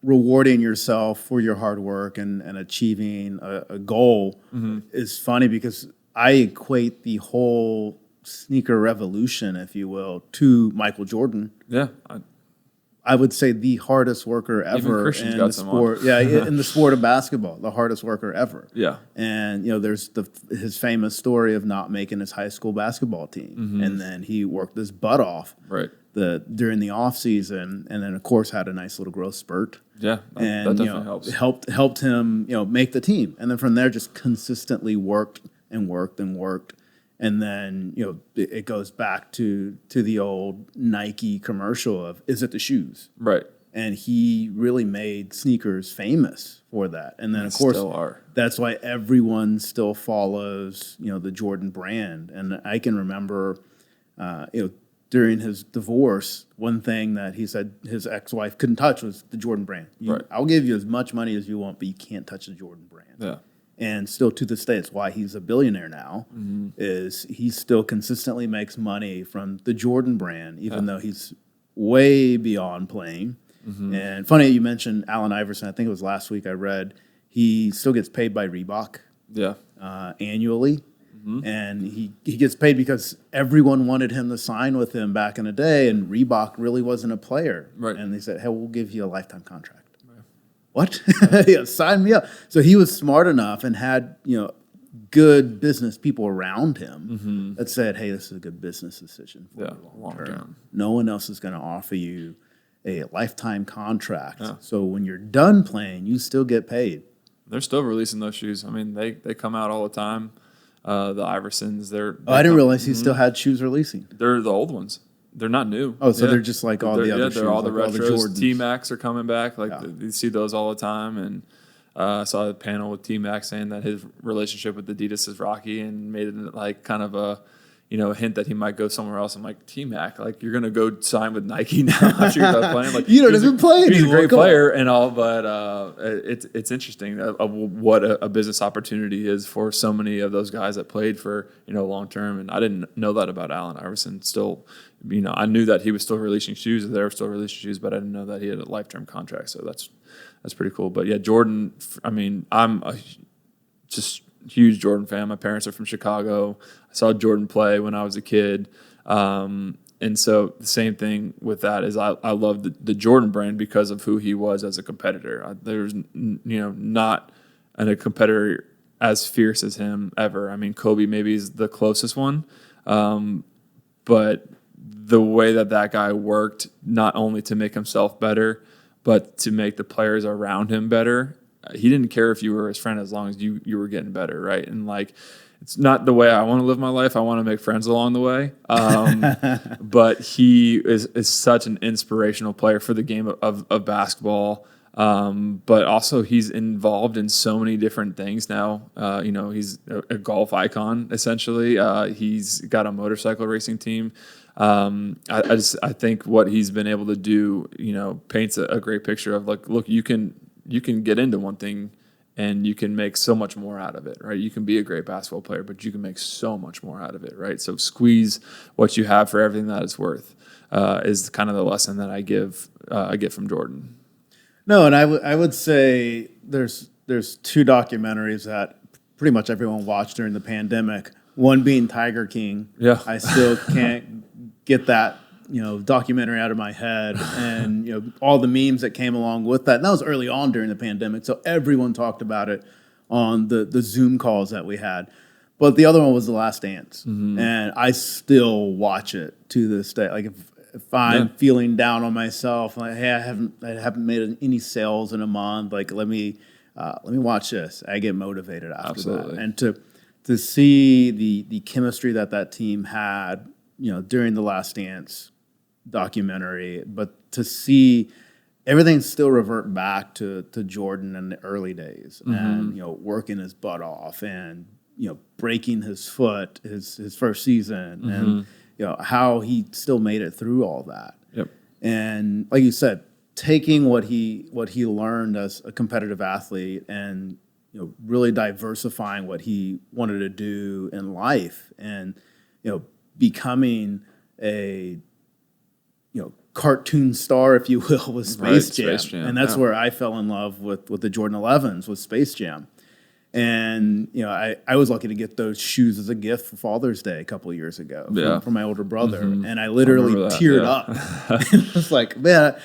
rewarding yourself for your hard work and achieving a goal is funny, because I equate the whole sneaker revolution, if you will, to Michael Jordan. Yeah. I would say the hardest worker ever in the sport. In the sport of basketball, the hardest worker ever. Yeah. And there's his famous story of not making his high school basketball team, and then he worked his butt off during the off season, and then of course had a nice little growth spurt. Yeah, that definitely helps. Helped him make the team, and then from there just consistently worked. And then, it goes back to the old Nike commercial of, is it the shoes? Right. And he really made sneakers famous for that. And then, of course, that's why everyone still follows, the Jordan brand. And I can remember, during his divorce, one thing that he said his ex-wife couldn't touch was the Jordan brand. I'll give you as much money as you want, but you can't touch the Jordan brand. Yeah. And still to this day, it's why he's a billionaire now, is he still consistently makes money from the Jordan brand, even though he's way beyond playing. And funny you mentioned Allen Iverson. I think it was last week I read he still gets paid by Reebok annually. And he gets paid because everyone wanted him to sign with him back in the day, and Reebok really wasn't a player. Right. And they said, hey, we'll give you a lifetime contract. What? Sign me up. So he was smart enough and had, good business people around him that said, hey, this is a good business decision for you long term. No one else is going to offer you a lifetime contract. Yeah. So when you're done playing, you still get paid. They're still releasing those shoes. I mean, they come out all the time. The Iversons, I didn't realize he still had shoes releasing. They're the old ones. They're not new. Oh, so they're just like all the other shoes. They're all the like retros. All the T-Max are coming back. You see those all the time. And I saw a panel with T-Max saying that his relationship with Adidas is rocky, and made it like kind of a, a hint that he might go somewhere else. I'm like, T-Mac, like you're gonna go sign with Nike now after you're done playing. Like you don't even play anymore. He's a great player and all, but it's interesting of what a business opportunity is for so many of those guys that played for long term. And I didn't know that about Allen Iverson. Still, I knew that he was still releasing shoes, they were still releasing shoes, but I didn't know that he had a lifetime contract. So that's pretty cool. But yeah, Jordan. I mean, I'm just huge Jordan fan. My parents are from Chicago. I saw Jordan play when I was a kid. And so the same thing with that is I love the Jordan brand because of who he was as a competitor. There's, not a competitor as fierce as him ever. I mean, Kobe maybe is the closest one. But the way that guy worked, not only to make himself better, but to make the players around him better. He didn't care if you were his friend as long as you were getting better, right? And like, it's not the way I want to live my life. I want to make friends along the way. But he is such an inspirational player for the game of basketball. But also he's involved in so many different things now. He's a golf icon, essentially. He's got a motorcycle racing team. I think what he's been able to do, paints a great picture of like, look, you can get into one thing and you can make so much more out of it, right? You can be a great basketball player, but you can make so much more out of it, right? So squeeze what you have for everything that it's worth, is kind of the lesson that I get from Jordan. No, and I would say there's two documentaries that pretty much everyone watched during the pandemic. One being Tiger King. Yeah. I still can't get that documentary out of my head, and all the memes that came along with that. And that was early on during the pandemic, so everyone talked about it on the Zoom calls that we had. But the other one was The Last Dance, and I still watch it to this day. Like if I'm feeling down on myself, like, hey, I haven't made any sales in a month. Like let me watch this. I get motivated after that, and to see the chemistry that team had, during The Last Dance documentary, but to see everything still revert back to Jordan in the early days, and working his butt off, and breaking his foot his first season, and how he still made it through all that. Yep. And like you said, taking what he learned as a competitive athlete, and really diversifying what he wanted to do in life, and becoming a cartoon star, if you will, with Space Jam. And that's where I fell in love with the Jordan 11s, with Space Jam. And I was lucky to get those shoes as a gift for Father's Day a couple of years ago from my older brother, and I literally teared up. It was like, man,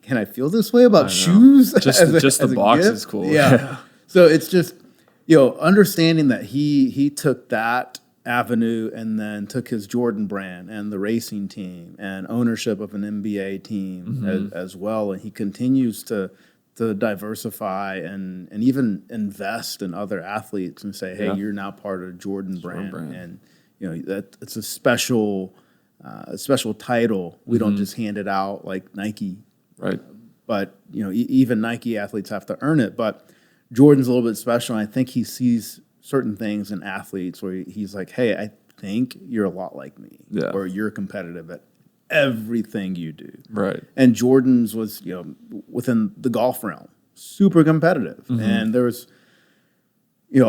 can I feel this way about shoes? Just the box is cool. Yeah. So it's just understanding that he took that avenue and then took his Jordan brand and the racing team and ownership of an NBA team as well, and he continues to diversify and even invest in other athletes and say, hey, you're now part of the Jordan brand. And that it's a special title. We don't just hand it out like Nike, right? But even Nike athletes have to earn it. But Jordan's a little bit special, and I think he sees certain things in athletes where he's like, hey, I think you're a lot like me, or you're competitive at everything you do. Right. And Jordan's was, within the golf realm, super competitive. And there was,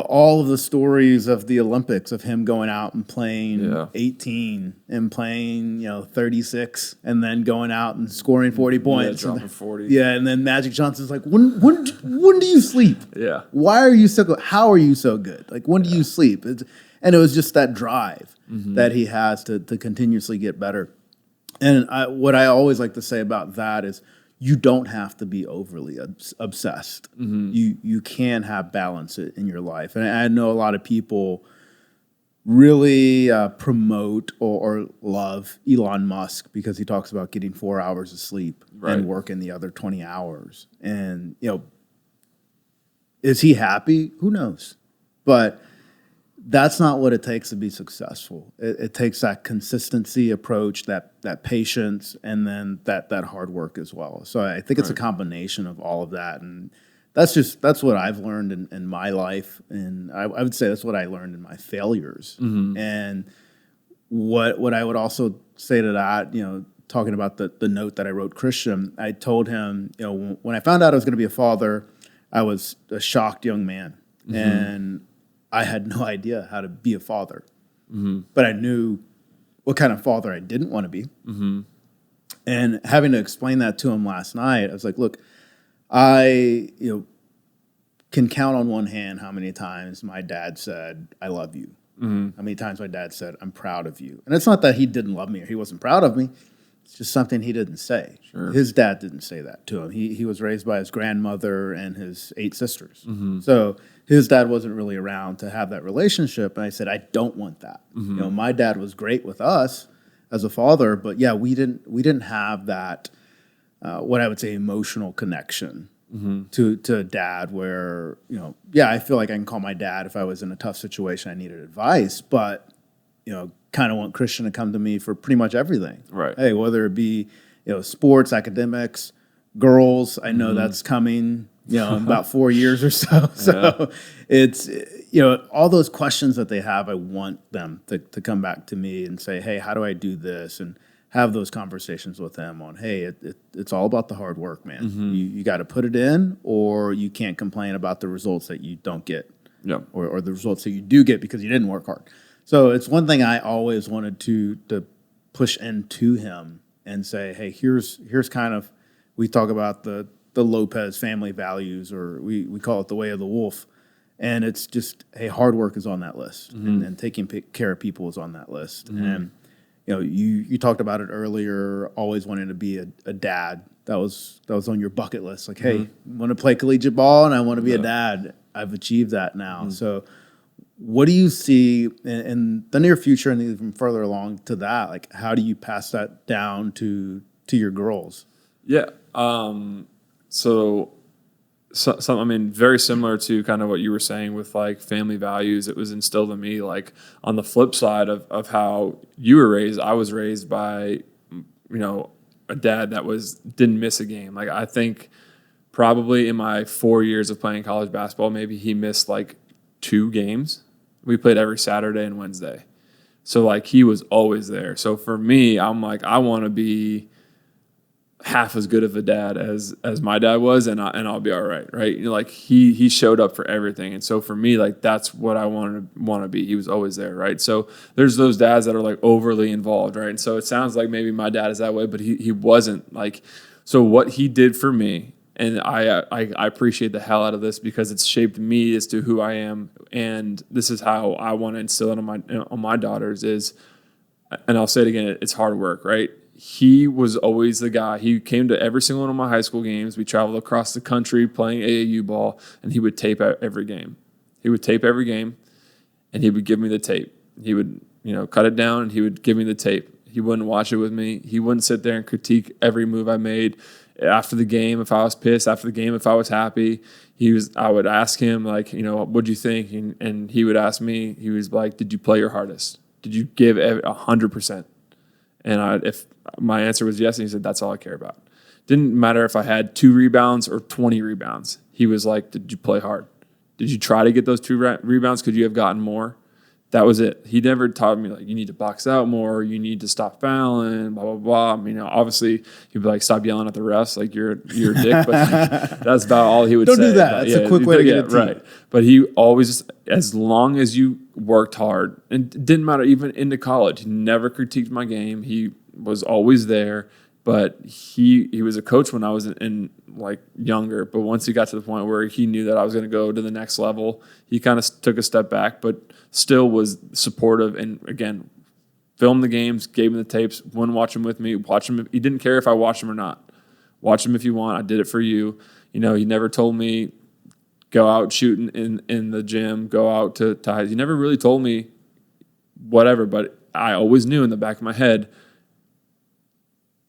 all of the stories of the Olympics of him going out and playing 18 and playing, 36 and then going out and scoring 40 points. Dropping 40. Yeah, and then Magic Johnson's like, when do you sleep? Yeah. Why are you so good? How are you so good? Like, when do you sleep? And it was just that drive that he has to continuously get better. And what I always like to say about that is you don't have to be overly obsessed. You can have balance in your life. And I know a lot of people really promote or love Elon Musk because he talks about getting 4 hours of sleep and working the other 20 hours. And, is he happy? Who knows? But that's not what it takes to be successful. It takes that consistency approach, that patience, and then that hard work as well. So I think it's a combination of all of that, and that's what I've learned in my life, and I would say that's what I learned in my failures. And what I would also say to that, talking about the note that I wrote Christian, I told him, when I found out I was going to be a father, I was a shocked young man, and I had no idea how to be a father, but I knew what kind of father I didn't want to be. And having to explain that to him last night, I was like, look, I can count on one hand how many times my dad said, I love you. How many times my dad said, I'm proud of you. And it's not that he didn't love me or he wasn't proud of me. It's just something he didn't say. Sure. His dad didn't say that to him. He was raised by his grandmother and his 8 sisters. So his dad wasn't really around to have that relationship. And I said, I don't want that. My dad was great with us as a father, but yeah, we didn't have that, what I would say, emotional connection to dad where, I feel like I can call my dad if I was in a tough situation, I needed advice, but, kind of want Christian to come to me for pretty much everything. Right. Hey, whether it be, sports, academics, girls, I know that's coming, in about 4 years or so. So it's, all those questions that they have, I want them to come back to me and say, hey, how do I do this? And have those conversations with them on, hey, it's all about the hard work, man. You got to put it in, or you can't complain about the results that you don't get, or the results that you do get because you didn't work hard. So it's one thing I always wanted to push into him and say, hey, here's kind of, we talk about the Lopez family values, or we call it the way of the wolf. And it's just, hey, hard work is on that list, and taking care of people is on that list. And you talked about it earlier, always wanting to be a dad. That was on your bucket list. Like, hey, I want to play collegiate ball and I want to be a dad. I've achieved that now. So what do you see in the near future and even further along to that? Like, how do you pass that down to your girls? Yeah. So I mean, very similar to kind of what you were saying with like family values. It was instilled in me, like on the flip side of how you were raised. I was raised by, a dad that didn't miss a game. Like, I think probably in my 4 years of playing college basketball, maybe he missed like 2 games. We played every Saturday and Wednesday. So like, he was always there. So for me, I'm like, I want to be half as good of a dad as my dad was, and I'll be all right, right? Like, he showed up for everything, and so for me, like, that's what I want to be. He was always there, right? So there's those dads that are like overly involved, right? And so it sounds like maybe my dad is that way, but he wasn't. Like, so what he did for me, and I appreciate the hell out of this because it's shaped me as to who I am, and this is how I want to instill it on my daughters is, and I'll say it again, it's hard work, right? He was always the guy. He came to every single one of my high school games. We traveled across the country playing AAU ball, and he would tape every game. He would tape every game, and he would give me the tape. He would, cut it down, and he would give me the tape. He wouldn't watch it with me. He wouldn't sit there and critique every move I made. After the game, if I was pissed, after the game, if I was happy, I would ask him, like, what'd you think? And he would ask me, he was like, did you play your hardest? Did you give 100%? And if my answer was yes, and he said, that's all I care about. Didn't matter if I had 2 rebounds or 20 rebounds. He was like, did you play hard? Did you try to get those 2 rebounds? Could you have gotten more? That was it. He never taught me, like, you need to box out more, you need to stop fouling, blah, blah, blah. I mean, obviously, he'd be like, stop yelling at the refs, like, you're a dick. But that's about all he would say. Don't do that. That's a quick way to get a team. Right. But he always, as long as you worked hard, and it didn't matter, even into college, he never critiqued my game. He was always there. But he was a coach when I was in like younger. But once he got to the point where he knew that I was going to go to the next level, he kind of took a step back, but still was supportive. And again, filmed the games, gave him the tapes, wouldn't watch them with me. Watch them. He didn't care if I watched them or not. Watch them if you want. I did it for you. He never told me go out shooting in the gym, go out to ties. He never really told me whatever. But I always knew in the back of my head.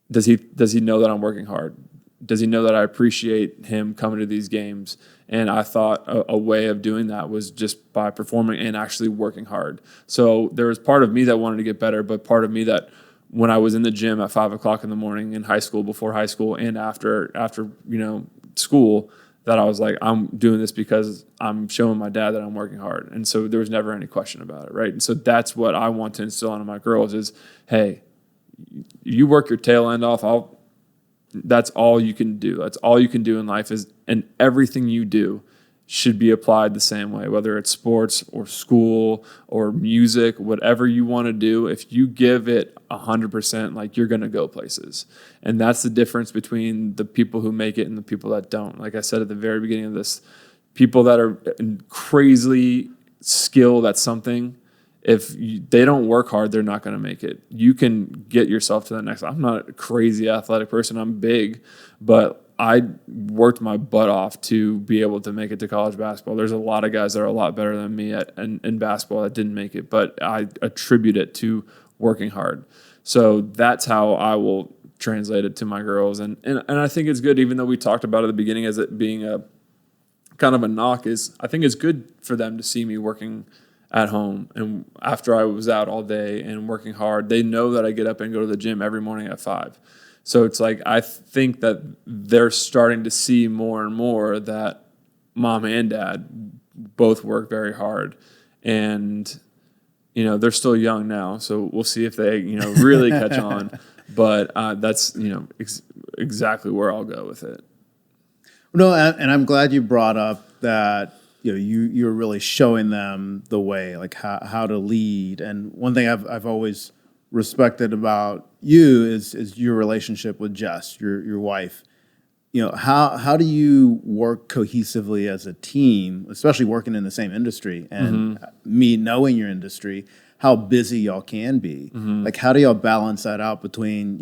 Does he know that I'm working hard? Does he know that I appreciate him coming to these games? And I thought a way of doing that was just by performing and actually working hard. So there was part of me that wanted to get better, but part of me that when I was in the gym at 5 o'clock in the morning in high school, before high school, and after school, that I was like, I'm doing this because I'm showing my dad that I'm working hard. And so there was never any question about it, right? And so that's what I want to instill into my girls is, hey, you work your tail end off. That's all you can do. That's all you can do in life and everything you do should be applied the same way, whether it's sports or school or music, whatever you want to do. If you give it 100%, like you're going to go places. And that's the difference between the people who make it and the people that don't. Like I said at the very beginning of this, people that are crazily skilled at something, they don't work hard, they're not going to make it. You can get yourself to the next. I'm not a crazy athletic person. I'm big, but I worked my butt off to be able to make it to college basketball. There's a lot of guys that are a lot better than me in basketball that didn't make it, but I attribute it to working hard. So that's how I will translate it to my girls. And I think it's good, even though we talked about it at the beginning as it being a kind of a knock, is I think it's good for them to see me working at home. And after I was out all day and working hard, they know that I get up and go to the gym every morning at 5. So it's like I think that they're starting to see more and more that mom and dad both work very hard. And, they're still young now, so we'll see if they, really catch on. But that's, exactly where I'll go with it. No, and I'm glad you brought up that, you're really showing them the way, like how to lead. And one thing I've always respected about you is your relationship with Jess, your wife. How do you work cohesively as a team, especially working in the same industry, and me knowing your industry, how busy y'all can be? Like, how do y'all balance that out between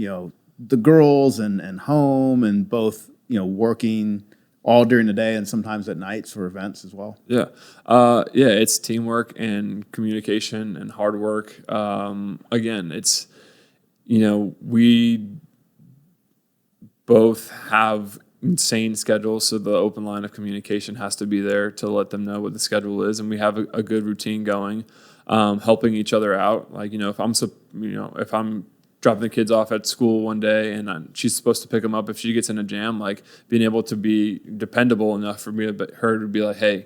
the girls and home, and both working all during the day and sometimes at nights for events as well? Yeah. It's teamwork and communication and hard work. Again, it's, we both have insane schedules, so the open line of communication has to be there to let them know what the schedule is, and we have a good routine going, helping each other out. Like, if I'm dropping the kids off at school one day and she's supposed to pick them up if she gets in a jam, like being able to be dependable enough for her to be like, hey,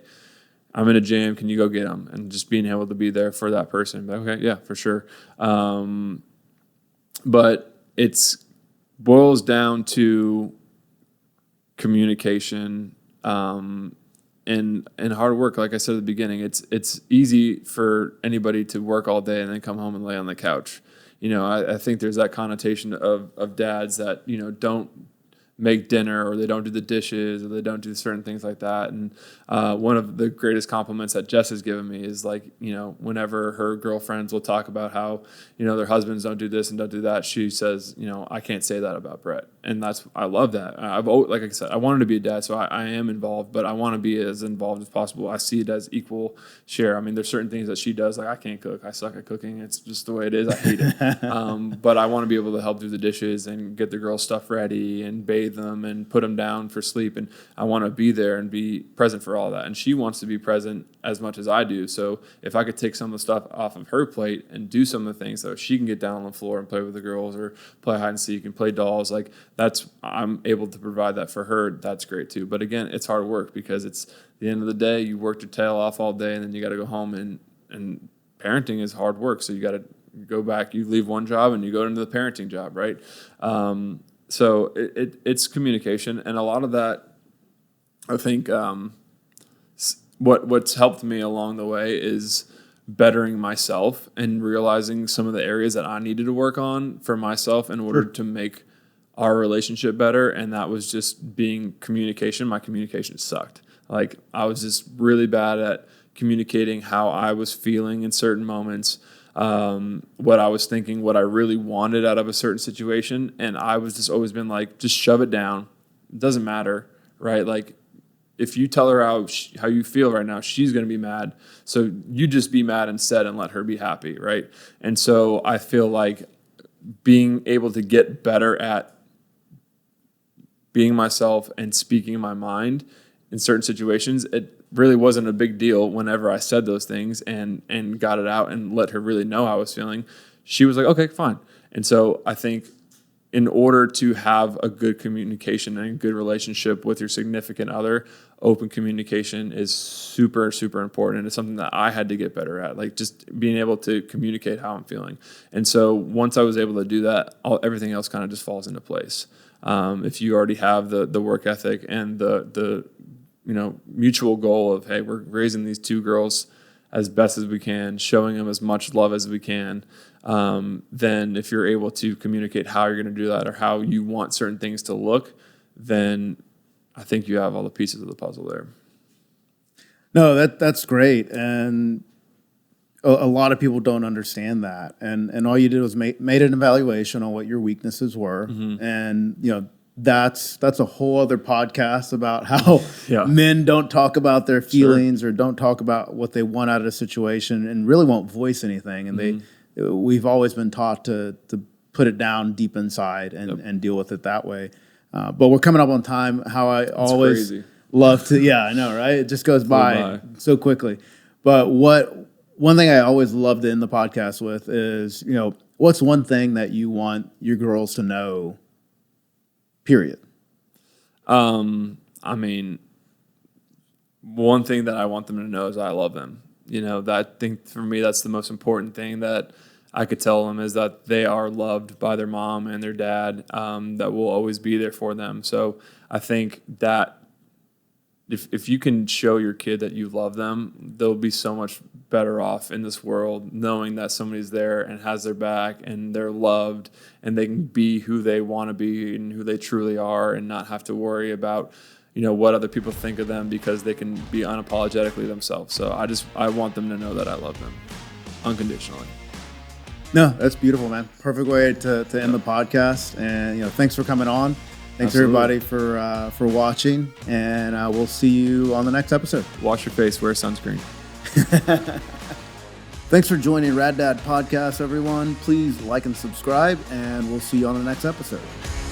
I'm in a jam, can you go get them? And just being able to be there for that person. But okay, yeah, for sure. But it's boils down to communication and hard work. Like I said at the beginning, it's easy for anybody to work all day and then come home and lay on the couch. I think there's that connotation of dads that, don't make dinner, or they don't do the dishes, or they don't do certain things like that. And one of the greatest compliments that Jess has given me is like, whenever her girlfriends will talk about how, their husbands don't do this and don't do that, she says, I can't say that about Brett. And I love that. Like I said, I wanted to be a dad, so I am involved, but I want to be as involved as possible. I see it as equal share. I mean, there's certain things that she does, like I can't cook. I suck at cooking. It's just the way it is. I hate it. But I want to be able to help do the dishes and get the girls' stuff ready and bathe them and put them down for sleep. And I want to be there and be present for all that. And she wants to be present as much as I do. So if I could take some of the stuff off of her plate and do some of the things so she can get down on the floor and play with the girls or play hide and seek and play dolls, like I'm able to provide that for her. That's great too. But again, it's hard work because it's the end of the day, you worked your tail off all day and then you got to go home and parenting is hard work. So you got to go back, you leave one job and you go into the parenting job, right? So it's communication, and a lot of that, I think, what's helped me along the way is bettering myself and realizing some of the areas that I needed to work on for myself in order to make our relationship better. And that was just being communication. My communication sucked. Like I was just really bad at communicating how I was feeling in certain moments. What I was thinking, what I really wanted out of a certain situation. And I was just always been like, just shove it down. It doesn't matter, right? Like if you tell her how you feel right now, she's going to be mad. So you just be mad instead and let her be happy, right? And so I feel like being able to get better at being myself and speaking my mind in certain situations, it really wasn't a big deal whenever I said those things and got it out and let her really know how I was feeling. She was like, okay, fine. And so I think in order to have a good communication and a good relationship with your significant other, open communication is super, super important. And it's something that I had to get better at, like just being able to communicate how I'm feeling. And so once I was able to do that, everything else kind of just falls into place. If you already have the work ethic and the mutual goal of, hey, we're raising these two girls as best as we can, showing them as much love as we can, then if you're able to communicate how you're going to do that or how you want certain things to look, then I think you have all the pieces of the puzzle there. No, that's great. And a lot of people don't understand that. And all you did was made an evaluation on what your weaknesses were. Mm-hmm. And, that's a whole other podcast about how men don't talk about their feelings or don't talk about what they want out of a situation and really won't voice anything. And we've always been taught to put it down deep inside and deal with it that way. But we're coming up on time. How I always love to, I know, right? It just goes by so quickly. But one thing I always love to end the podcast with is, what's one thing that you want your girls to know? Period. One thing that I want them to know is I love them. That I think for me, that's the most important thing that I could tell them is that they are loved by their mom and their dad, that will always be there for them. So I think that if you can show your kid that you love them, they'll be so much better off in this world knowing that somebody's there and has their back and they're loved and they can be who they want to be and who they truly are and not have to worry about, what other people think of them because they can be unapologetically themselves. So I want them to know that I love them unconditionally. No, that's beautiful, man. Perfect way to end the podcast. And, thanks for coming on. Thanks everybody for watching, and we'll see you on the next episode. Wash your face, wear sunscreen. Thanks for joining Rad Dad Podcast, everyone. Please like and subscribe, and we'll see you on the next episode.